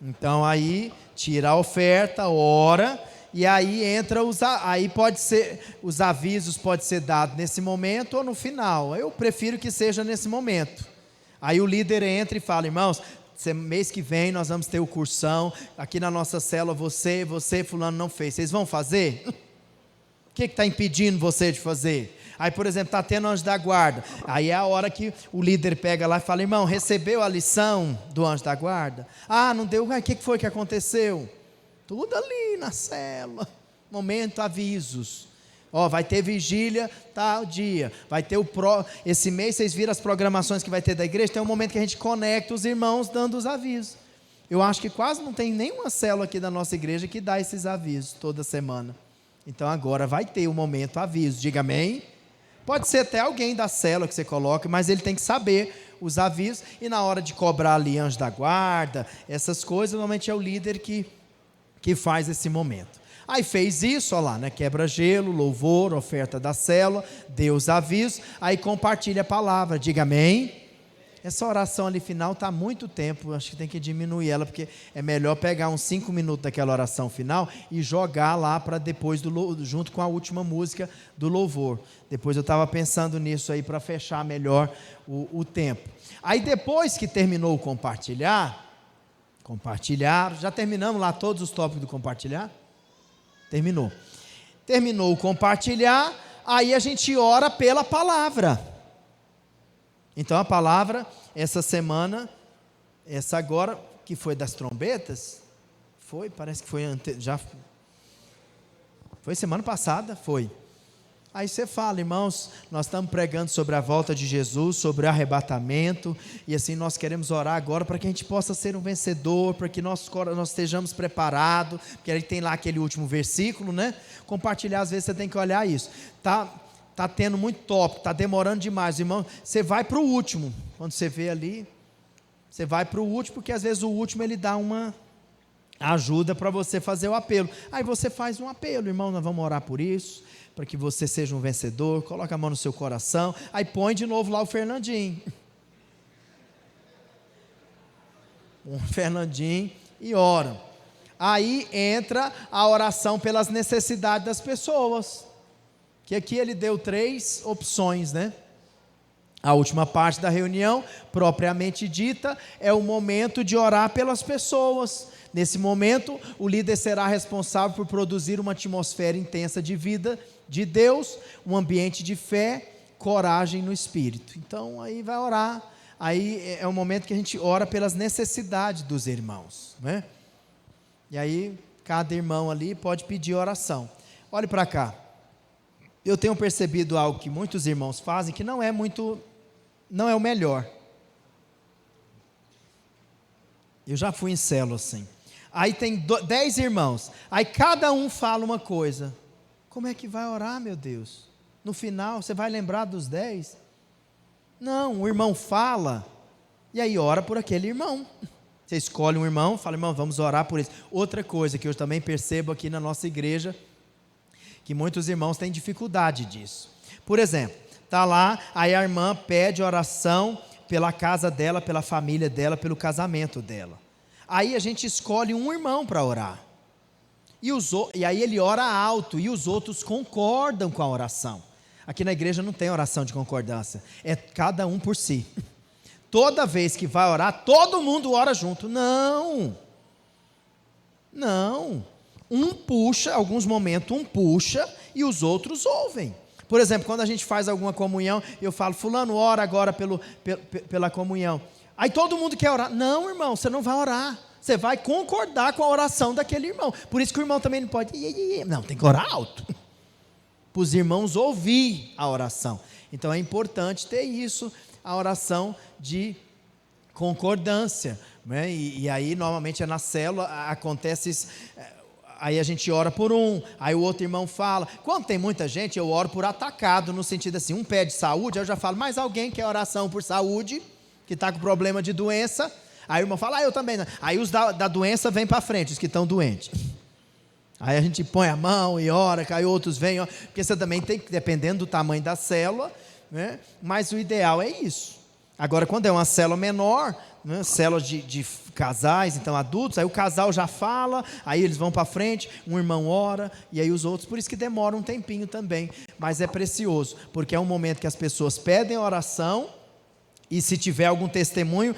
Então aí tira a oferta, ora, e aí entra aí pode ser, os avisos pode ser dado nesse momento ou no final. Eu prefiro que seja nesse momento. Aí o líder entra e fala, irmãos, mês que vem nós vamos ter o cursão, aqui na nossa célula você, fulano não fez, vocês vão fazer? O que está impedindo você de fazer? Aí, por exemplo, está tendo anjo da guarda. Aí é a hora que o líder pega lá e fala, irmão, recebeu a lição do anjo da guarda? Ah, não deu, o que foi que aconteceu? Tudo ali na célula. Momento, avisos. Ó, vai ter vigília tal dia. Vai ter esse mês, vocês viram as programações que vai ter da igreja? Tem um momento que a gente conecta os irmãos dando os avisos. Eu acho que quase não tem nenhuma célula aqui da nossa igreja que dá esses avisos toda semana. Então agora vai ter o momento aviso, diga amém. Pode ser até alguém da célula que você coloca, mas ele tem que saber os avisos, e na hora de cobrar ali anjo da guarda, essas coisas, normalmente é o líder que faz esse momento. Aí fez isso, olha lá, né? Quebra gelo, louvor, oferta da célula, deu os avisos, aí compartilha a palavra, diga amém. Essa oração ali final está há muito tempo, acho que tem que diminuir ela, porque é melhor pegar uns 5 minutos daquela oração final e jogar lá para depois, junto com a última música do louvor. Depois eu estava pensando nisso aí para fechar melhor o tempo. Aí depois que terminou o compartilhar, já terminamos lá todos os tópicos do compartilhar? Terminou o compartilhar, aí a gente ora pela palavra. Então a palavra, essa semana, essa agora, que foi das trombetas, parece que foi, foi semana passada, foi. Aí você fala, irmãos, nós estamos pregando sobre a volta de Jesus, sobre o arrebatamento, e assim nós queremos orar agora para que a gente possa ser um vencedor, para que nós estejamos preparados, porque aí tem lá aquele último versículo, né? Compartilhar, às vezes você tem que olhar isso, está tendo muito tópico, está demorando demais, irmão, você vai para o último, quando você vê ali, você vai para o último, porque às vezes o último ele dá uma ajuda para você fazer o apelo, aí você faz um apelo, irmão, nós vamos orar por isso, para que você seja um vencedor, coloca a mão no seu coração, aí põe de novo lá o Fernandinho, e ora, aí entra a oração pelas necessidades das pessoas, que aqui ele deu 3 opções, né? A última parte da reunião, propriamente dita, é o momento de orar pelas pessoas. Nesse momento, o líder será responsável por produzir uma atmosfera intensa de vida de Deus, um ambiente de fé, coragem no Espírito. Então, aí vai orar. Aí é o momento que a gente ora pelas necessidades dos irmãos, né? E aí, cada irmão ali pode pedir oração. Olhe para cá. Eu tenho percebido algo que muitos irmãos fazem, que não é o melhor. Eu já fui em célula assim. Aí tem 10 irmãos, aí cada um fala uma coisa. Como é que vai orar, meu Deus? No final, você vai lembrar dos 10? Não, o irmão fala, e aí ora por aquele irmão. Você escolhe um irmão, fala, irmão, vamos orar por isso. Outra coisa que eu também percebo aqui na nossa igreja, que muitos irmãos têm dificuldade disso. Por exemplo, está lá, aí a irmã pede oração pela casa dela, pela família dela, pelo casamento dela. Aí a gente escolhe um irmão para orar. E aí ele ora alto, e os outros concordam com a oração. Aqui na igreja não tem oração de concordância, é cada um por si. Toda vez que vai orar, todo mundo ora junto. Não. Alguns momentos um puxa e os outros ouvem. Por exemplo, quando a gente faz alguma comunhão, eu falo, fulano, ora agora pela comunhão. Aí todo mundo quer orar. Não, irmão, você não vai orar. Você vai concordar com a oração daquele irmão. Por isso que o irmão também não pode. Não, tem que orar alto. Para os irmãos ouvir a oração. Então é importante ter isso, a oração de concordância, né? E aí normalmente é na célula, acontece isso, aí a gente ora por um, aí o outro irmão fala. Quando tem muita gente, eu oro por atacado, no sentido assim, um pede saúde, eu já falo, mais alguém quer oração por saúde, que está com problema de doença? Aí o irmão fala, eu também não. Aí os da doença vêm para frente, os que estão doentes. Aí a gente põe a mão e ora, aí outros vêm, porque você também tem que, dependendo do tamanho da célula, né? Mas o ideal é isso. Agora, quando é uma célula menor, né? Célula de casais, então adultos, aí o casal já fala, aí eles vão para frente, um irmão ora, e aí os outros, por isso que demora um tempinho também, mas é precioso, porque é um momento que as pessoas pedem oração, e se tiver algum testemunho,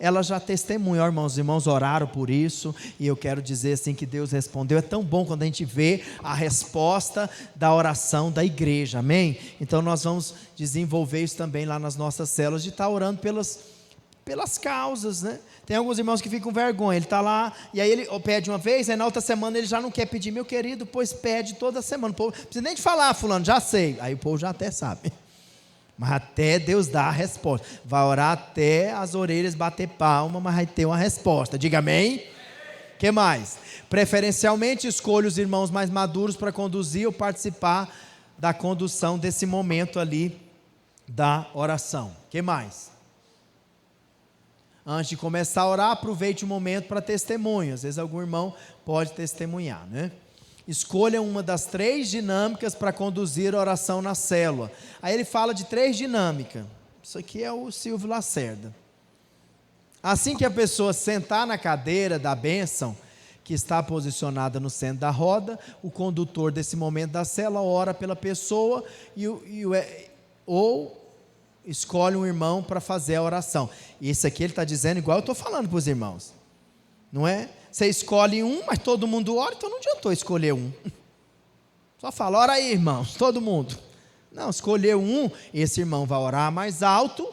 ela já testemunha, irmãos, os irmãos oraram por isso, e eu quero dizer assim que Deus respondeu. É tão bom quando a gente vê a resposta da oração da igreja, amém? Então nós vamos desenvolver isso também lá nas nossas células, de estar orando pelas causas, né? Tem alguns irmãos que ficam com vergonha, ele está lá, e aí ele pede uma vez, aí na outra semana ele já não quer pedir, meu querido, pois pede toda semana, o povo, não precisa nem de falar, fulano, já sei, aí o povo já até sabe. Mas até Deus dá a resposta. Vai orar até as orelhas bater palma, mas vai ter uma resposta. Diga amém. O que mais? Preferencialmente escolha os irmãos mais maduros para conduzir ou participar da condução desse momento ali da oração. O que mais? Antes de começar a orar, aproveite o momento para testemunho. Às vezes algum irmão pode testemunhar, né? Escolha uma das 3 dinâmicas para conduzir a oração na célula. Aí ele fala de 3 dinâmicas. Isso aqui é o Silvio Lacerda. Assim que a pessoa sentar na cadeira da bênção, que está posicionada no centro da roda, o condutor desse momento da célula ora pela pessoa ou escolhe um irmão para fazer a oração. E isso aqui ele está dizendo igual eu estou falando para os irmãos. Não é? Você escolhe um, mas todo mundo ora, então não adiantou escolher um. Só fala, ora aí, irmãos, todo mundo. Não, escolheu um, esse irmão vai orar mais alto.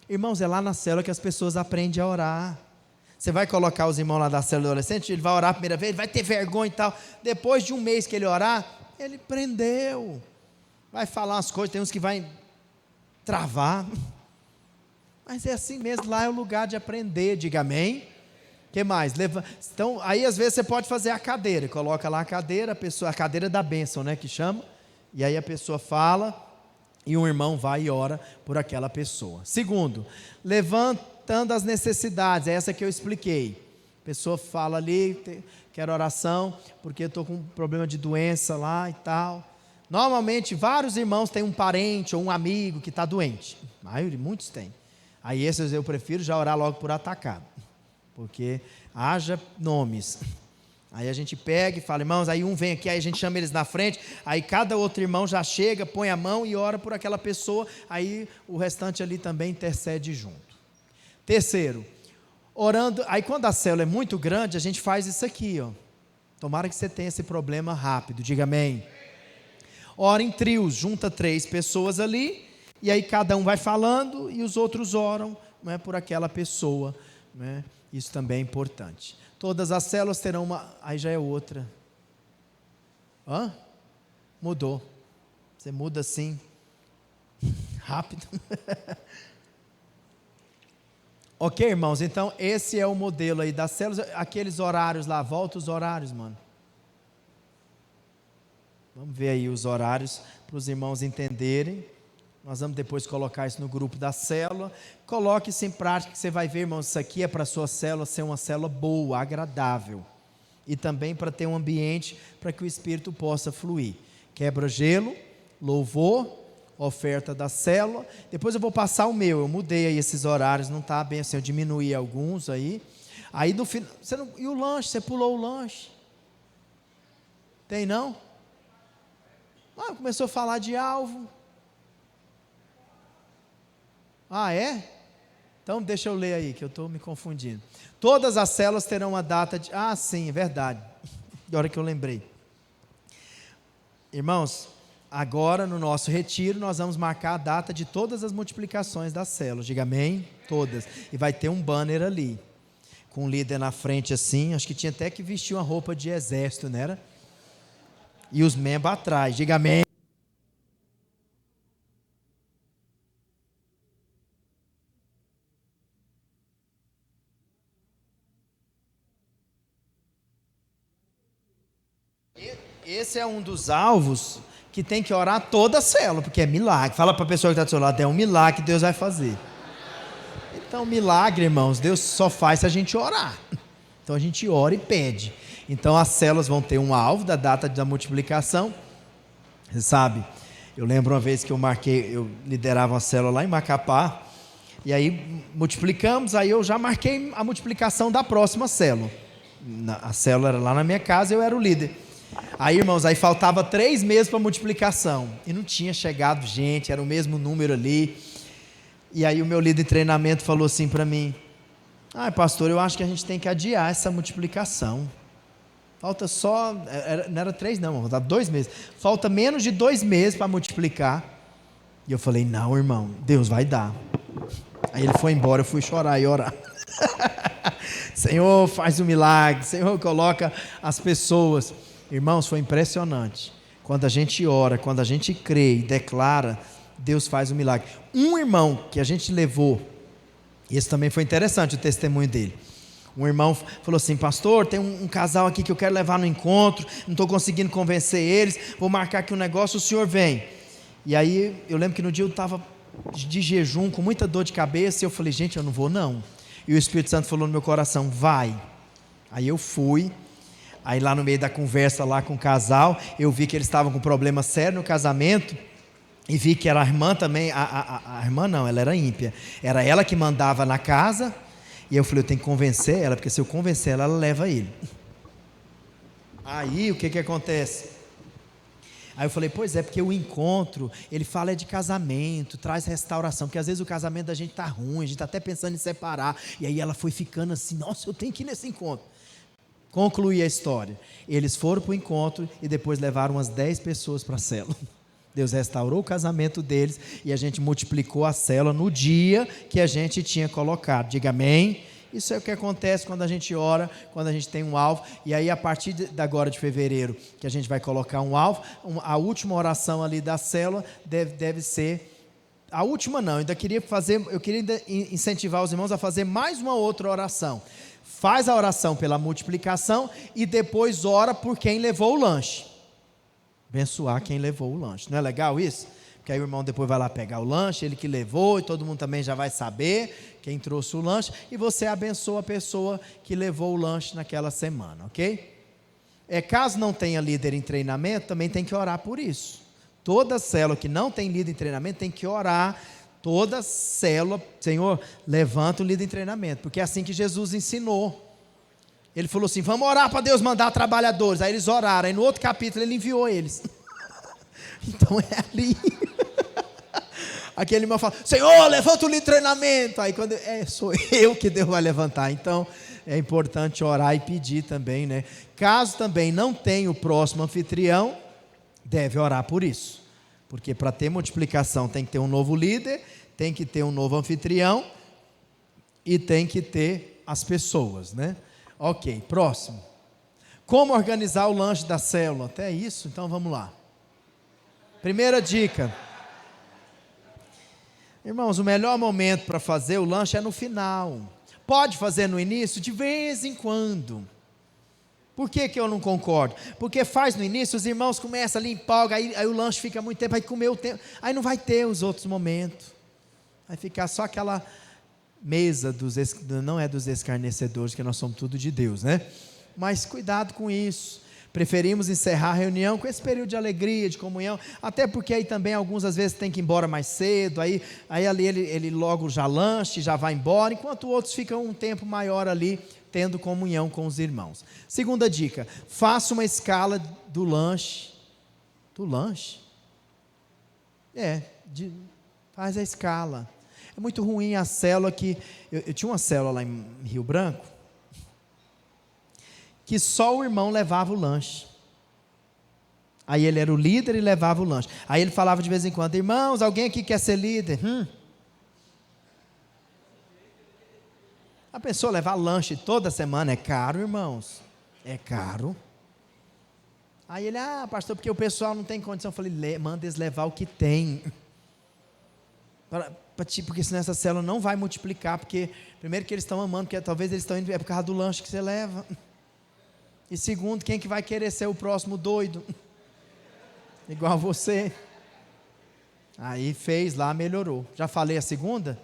Irmãos, é lá na célula que as pessoas aprendem a orar. Você vai colocar os irmãos lá da célula do adolescente, ele vai orar a primeira vez, ele vai ter vergonha e tal. Depois de um mês que ele orar, ele aprendeu. Vai falar umas coisas, tem uns que vai travar. Mas é assim mesmo, lá é o lugar de aprender, diga amém. O que mais? Então, aí às vezes você pode fazer a cadeira, coloca lá a cadeira, a cadeira da bênção, né, que chama, e aí a pessoa fala, e um irmão vai e ora por aquela pessoa. Segundo, levantando as necessidades, é essa que eu expliquei. A pessoa fala ali, quero oração, porque eu estou com um problema de doença lá e tal. Normalmente, vários irmãos têm um parente ou um amigo que está doente, muitos têm. Aí esses eu prefiro já orar logo por atacado. Porque haja nomes. Aí a gente pega e fala, irmãos, aí um vem aqui, aí a gente chama eles na frente, aí cada outro irmão já chega, põe a mão e ora por aquela pessoa, aí o restante ali também intercede junto. Terceiro, orando, aí quando a célula é muito grande, a gente faz isso aqui, ó. Tomara que você tenha esse problema rápido, diga amém. Ora em trios, junta 3 pessoas ali, e aí cada um vai falando, e os outros oram, né, por aquela pessoa, né? Isso também é importante. Todas as células terão uma... Aí já é outra. Mudou. Você muda assim, rápido. Ok, irmãos, então esse é o modelo aí das células. Aqueles horários lá, volta os horários, mano. Vamos ver aí os horários para os irmãos entenderem. Nós vamos depois colocar isso no grupo da célula. Coloque isso em prática, que você vai ver, irmãos, isso aqui é para a sua célula ser uma célula boa, agradável. E também para ter um ambiente para que o Espírito possa fluir. Quebra-gelo, louvor, oferta da célula. Depois eu vou passar o meu, eu mudei aí esses horários, não está bem assim, eu diminuí alguns aí. Aí no final, e o lanche, você pulou o lanche? Tem não? Começou a falar de alvo. É? Então deixa eu ler aí, que eu estou me confundindo. Todas as células terão uma data de... sim, é verdade. Da hora que eu lembrei. Irmãos, agora no nosso retiro, nós vamos marcar a data de todas as multiplicações das células. Diga amém? Todas. E vai ter um banner ali, com o líder na frente assim. Acho que tinha até que vestir uma roupa de exército, não era? E os membros atrás. Diga amém. esse é um dos alvos que tem que orar toda a célula, porque é milagre. Fala para a pessoa que está do seu lado, é um milagre que Deus vai fazer. Então, milagre, irmãos, Deus só faz se a gente orar. Então, a gente ora e pede. Então, as células vão ter um alvo da data da multiplicação. Você sabe, eu lembro uma vez que eu liderava uma célula lá em Macapá, e aí multiplicamos, aí eu já marquei a multiplicação da próxima célula. A célula era lá na minha casa, eu era o líder. Aí, irmãos, aí faltava 3 meses para multiplicação, e não tinha chegado gente, era o mesmo número ali. E aí o meu líder de treinamento falou assim para mim: pastor, eu acho que a gente tem que adiar essa multiplicação. Falta só, não era 3 não, faltava 2 meses. Falta menos de 2 meses para multiplicar. E eu falei: não, irmão, Deus vai dar. Aí ele foi embora, eu fui chorar e orar. Senhor, faz um milagre. Senhor, coloca as pessoas. Irmãos, foi impressionante. Quando a gente ora, quando a gente crê e declara, Deus faz um milagre. Um irmão que a gente levou, esse também foi interessante o testemunho dele. Um irmão falou assim: pastor, tem um casal aqui que eu quero levar no encontro, não estou conseguindo convencer eles, vou marcar aqui um negócio, o senhor vem. E aí, eu lembro que no dia eu estava de jejum, com muita dor de cabeça, e eu falei: gente, eu não vou não. E o Espírito Santo falou no meu coração: vai. Aí eu fui. Aí lá no meio da conversa lá com o casal, eu vi que eles estavam com problema sério no casamento, e vi que era a irmã também, a irmã não, ela era ímpia, era ela que mandava na casa. E eu falei: eu tenho que convencer ela, porque se eu convencer ela, ela leva ele. Aí o que acontece? Aí eu falei: pois é, porque o encontro, ele fala de casamento, traz restauração, porque às vezes o casamento da gente está ruim, a gente está até pensando em separar. E aí ela foi ficando assim: nossa, eu tenho que ir nesse encontro. Concluí a história. Eles foram para o encontro e depois levaram umas 10 pessoas para a célula. Deus restaurou o casamento deles e a gente multiplicou a célula no dia que a gente tinha colocado. Diga amém. Isso é o que acontece quando a gente ora, quando a gente tem um alvo. E aí, a partir de agora de fevereiro, que a gente vai colocar um alvo, a última oração ali da célula deve ser... A última não, eu queria ainda incentivar os irmãos a fazer mais uma outra oração. Faz a oração pela multiplicação e depois ora por quem levou o lanche. Abençoar quem levou o lanche. Não é legal isso? Porque aí o irmão depois vai lá pegar o lanche, ele que levou, e todo mundo também já vai saber quem trouxe o lanche, e você abençoa a pessoa que levou o lanche naquela semana, ok? Caso não tenha líder em treinamento, também tem que orar por isso. Toda célula que não tem líder em treinamento tem que orar. Toda célula: Senhor, levanta o líder em treinamento, porque é assim que Jesus ensinou. Ele falou assim: vamos orar para Deus mandar trabalhadores. Aí eles oraram, aí no outro capítulo ele enviou eles. Então é ali. Aquele irmão fala: Senhor, levanta o líder de treinamento. Aí quando sou eu que Deus vai levantar. Então é importante orar e pedir também, né? Caso também não tenha o próximo anfitrião, deve orar por isso. Porque para ter multiplicação tem que ter um novo líder, tem que ter um novo anfitrião e tem que ter as pessoas, né? Ok, próximo. Como organizar o lanche da célula? Até isso, então vamos lá. Primeira dica. Irmãos, o melhor momento para fazer o lanche é no final. Pode fazer no início? De vez em quando. Por que eu não concordo? Porque faz no início, os irmãos começam ali, empolgam, aí o lanche fica muito tempo, aí comer o tempo, aí não vai ter os outros momentos. Vai ficar só aquela mesa não é dos escarnecedores, que nós somos tudo de Deus, né? Mas cuidado com isso. Preferimos encerrar a reunião com esse período de alegria, de comunhão, até porque aí também alguns às vezes tem que ir embora mais cedo, aí ali ele logo já lanche, já vai embora, enquanto outros ficam um tempo maior ali, tendo comunhão com os irmãos. Segunda dica: faça uma escala do lanche. Do lanche? Faz a escala. É muito ruim a célula que... Eu tinha uma célula lá em Rio Branco, que só o irmão levava o lanche. Aí ele era o líder e levava o lanche. Aí ele falava de vez em quando: irmãos, alguém aqui quer ser líder? A pessoa levar lanche toda semana é caro, irmãos. É caro. Aí ele: pastor, porque o pessoal não tem condição. Eu falei: manda eles levar o que tem. Porque senão essa célula não vai multiplicar. Porque primeiro que eles estão amando, porque talvez eles estão indo, é por causa do lanche que você leva. E segundo, quem que vai querer ser o próximo doido? Igual você. Aí fez lá, melhorou. Já falei a segunda?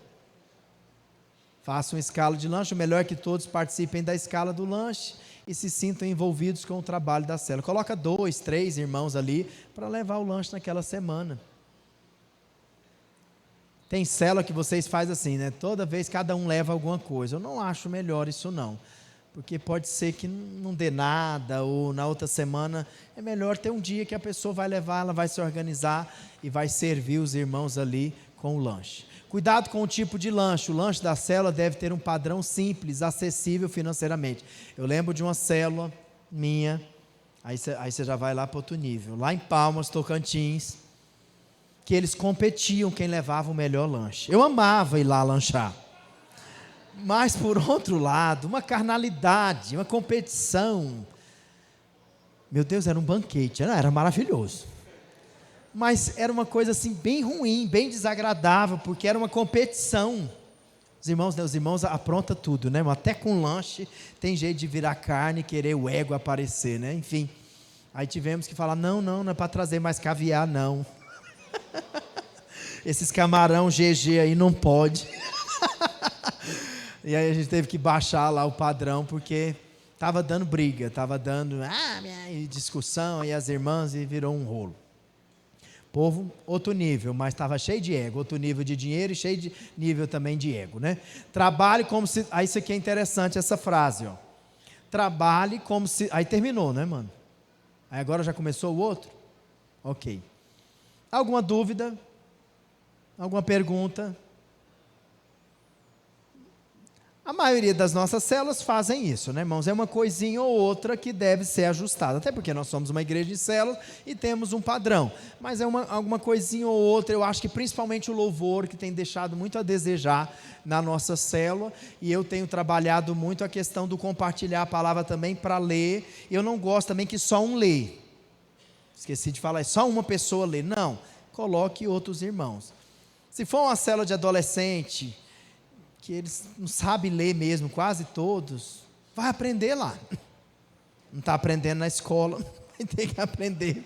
Faça uma escala de lanche. O melhor é que todos participem da escala do lanche e se sintam envolvidos com o trabalho da célula. Coloca 2, 3 irmãos ali para levar o lanche naquela semana. Tem célula que vocês fazem assim, né? Toda vez cada um leva alguma coisa. Eu não acho melhor isso não. Porque pode ser que não dê nada, ou na outra semana é melhor ter um dia que a pessoa vai levar, ela vai se organizar e vai servir os irmãos ali com o lanche. Cuidado com o tipo de lanche. O lanche da célula deve ter um padrão simples, acessível financeiramente. Eu lembro de uma célula minha, aí você já vai lá para outro nível. Lá em Palmas, Tocantins, que eles competiam quem levava o melhor lanche. Eu amava ir lá lanchar. Mas, por outro lado, uma carnalidade, uma competição. Meu Deus, era um banquete, era maravilhoso. Mas era uma coisa assim, bem ruim, bem desagradável, porque era uma competição. Os irmãos aprontam tudo, né? Até com lanche, tem jeito de virar carne e querer o ego aparecer, né? Enfim, aí tivemos que falar, não é para trazer mais caviar, não. Esses camarão GG aí não pode. E aí a gente teve que baixar lá o padrão, porque estava dando briga, estava dando discussão, e as irmãs, e virou um rolo. Povo, outro nível, mas estava cheio de ego, outro nível de dinheiro e cheio de nível também de ego, né? Trabalhe como se... Aí isso aqui é interessante, essa frase, ó. Trabalhe como se... Aí terminou, né, mano? Aí agora já começou o outro? Ok. Alguma dúvida? Alguma pergunta? A maioria das nossas células fazem isso, né, irmãos? É uma coisinha ou outra que deve ser ajustada, até porque nós somos uma igreja de células e temos um padrão, mas é alguma coisinha ou outra. Eu acho que principalmente o louvor, que tem deixado muito a desejar na nossa célula, e eu tenho trabalhado muito a questão do compartilhar a palavra também para ler. Eu não gosto também que só um lê, esqueci de falar, só uma pessoa lê, não, coloque outros irmãos. Se for uma célula de adolescente, que eles não sabem ler mesmo, quase todos, vai aprender lá. Não está aprendendo na escola, vai ter que aprender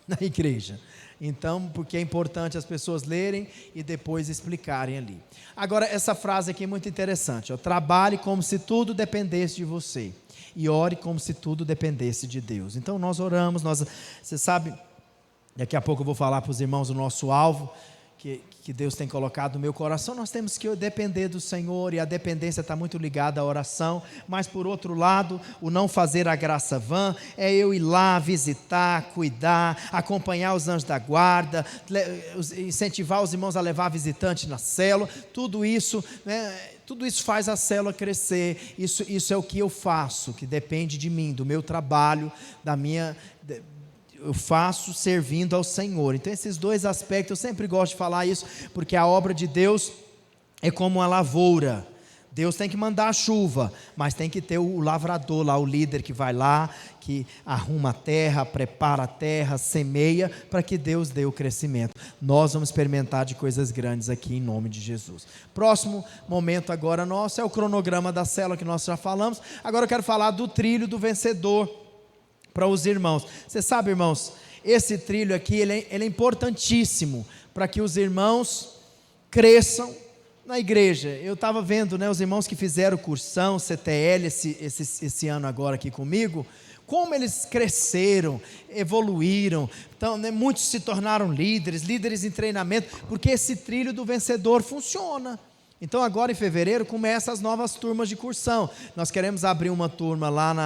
na igreja. Então, porque é importante as pessoas lerem e depois explicarem ali. Agora, essa frase aqui é muito interessante, ó. Trabalhe como se tudo dependesse de você, e ore como se tudo dependesse de Deus. Então nós oramos, você sabe, daqui a pouco eu vou falar para os irmãos o nosso alvo, que Deus tem colocado no meu coração. Nós temos que depender do Senhor, e a dependência está muito ligada à oração. Mas por outro lado, o não fazer a graça vã é eu ir lá visitar, cuidar, acompanhar os anjos da guarda, incentivar os irmãos a levar visitante na célula. Tudo isso, né, tudo isso faz a célula crescer. Isso é o que eu faço, que depende de mim, do meu trabalho, eu faço servindo ao Senhor. Então esses dois aspectos, eu sempre gosto de falar isso, porque a obra de Deus é como uma lavoura. Deus tem que mandar a chuva, mas tem que ter o lavrador lá, o líder que vai lá, que arruma a terra, prepara a terra, semeia, para que Deus dê o crescimento. Nós vamos experimentar de coisas grandes aqui em nome de Jesus. Próximo momento agora nosso é o cronograma da célula, que nós já falamos. Agora eu quero falar do trilho do vencedor para os irmãos. Você sabe, irmãos, esse trilho aqui, ele é importantíssimo para que os irmãos cresçam na igreja. Eu estava vendo, né, os irmãos que fizeram cursão, CTL, esse ano agora aqui comigo, como eles cresceram, evoluíram. Então, né, muitos se tornaram líderes em treinamento, porque esse trilho do vencedor funciona. Então agora em fevereiro começam as novas turmas de cursão. Nós queremos abrir uma turma lá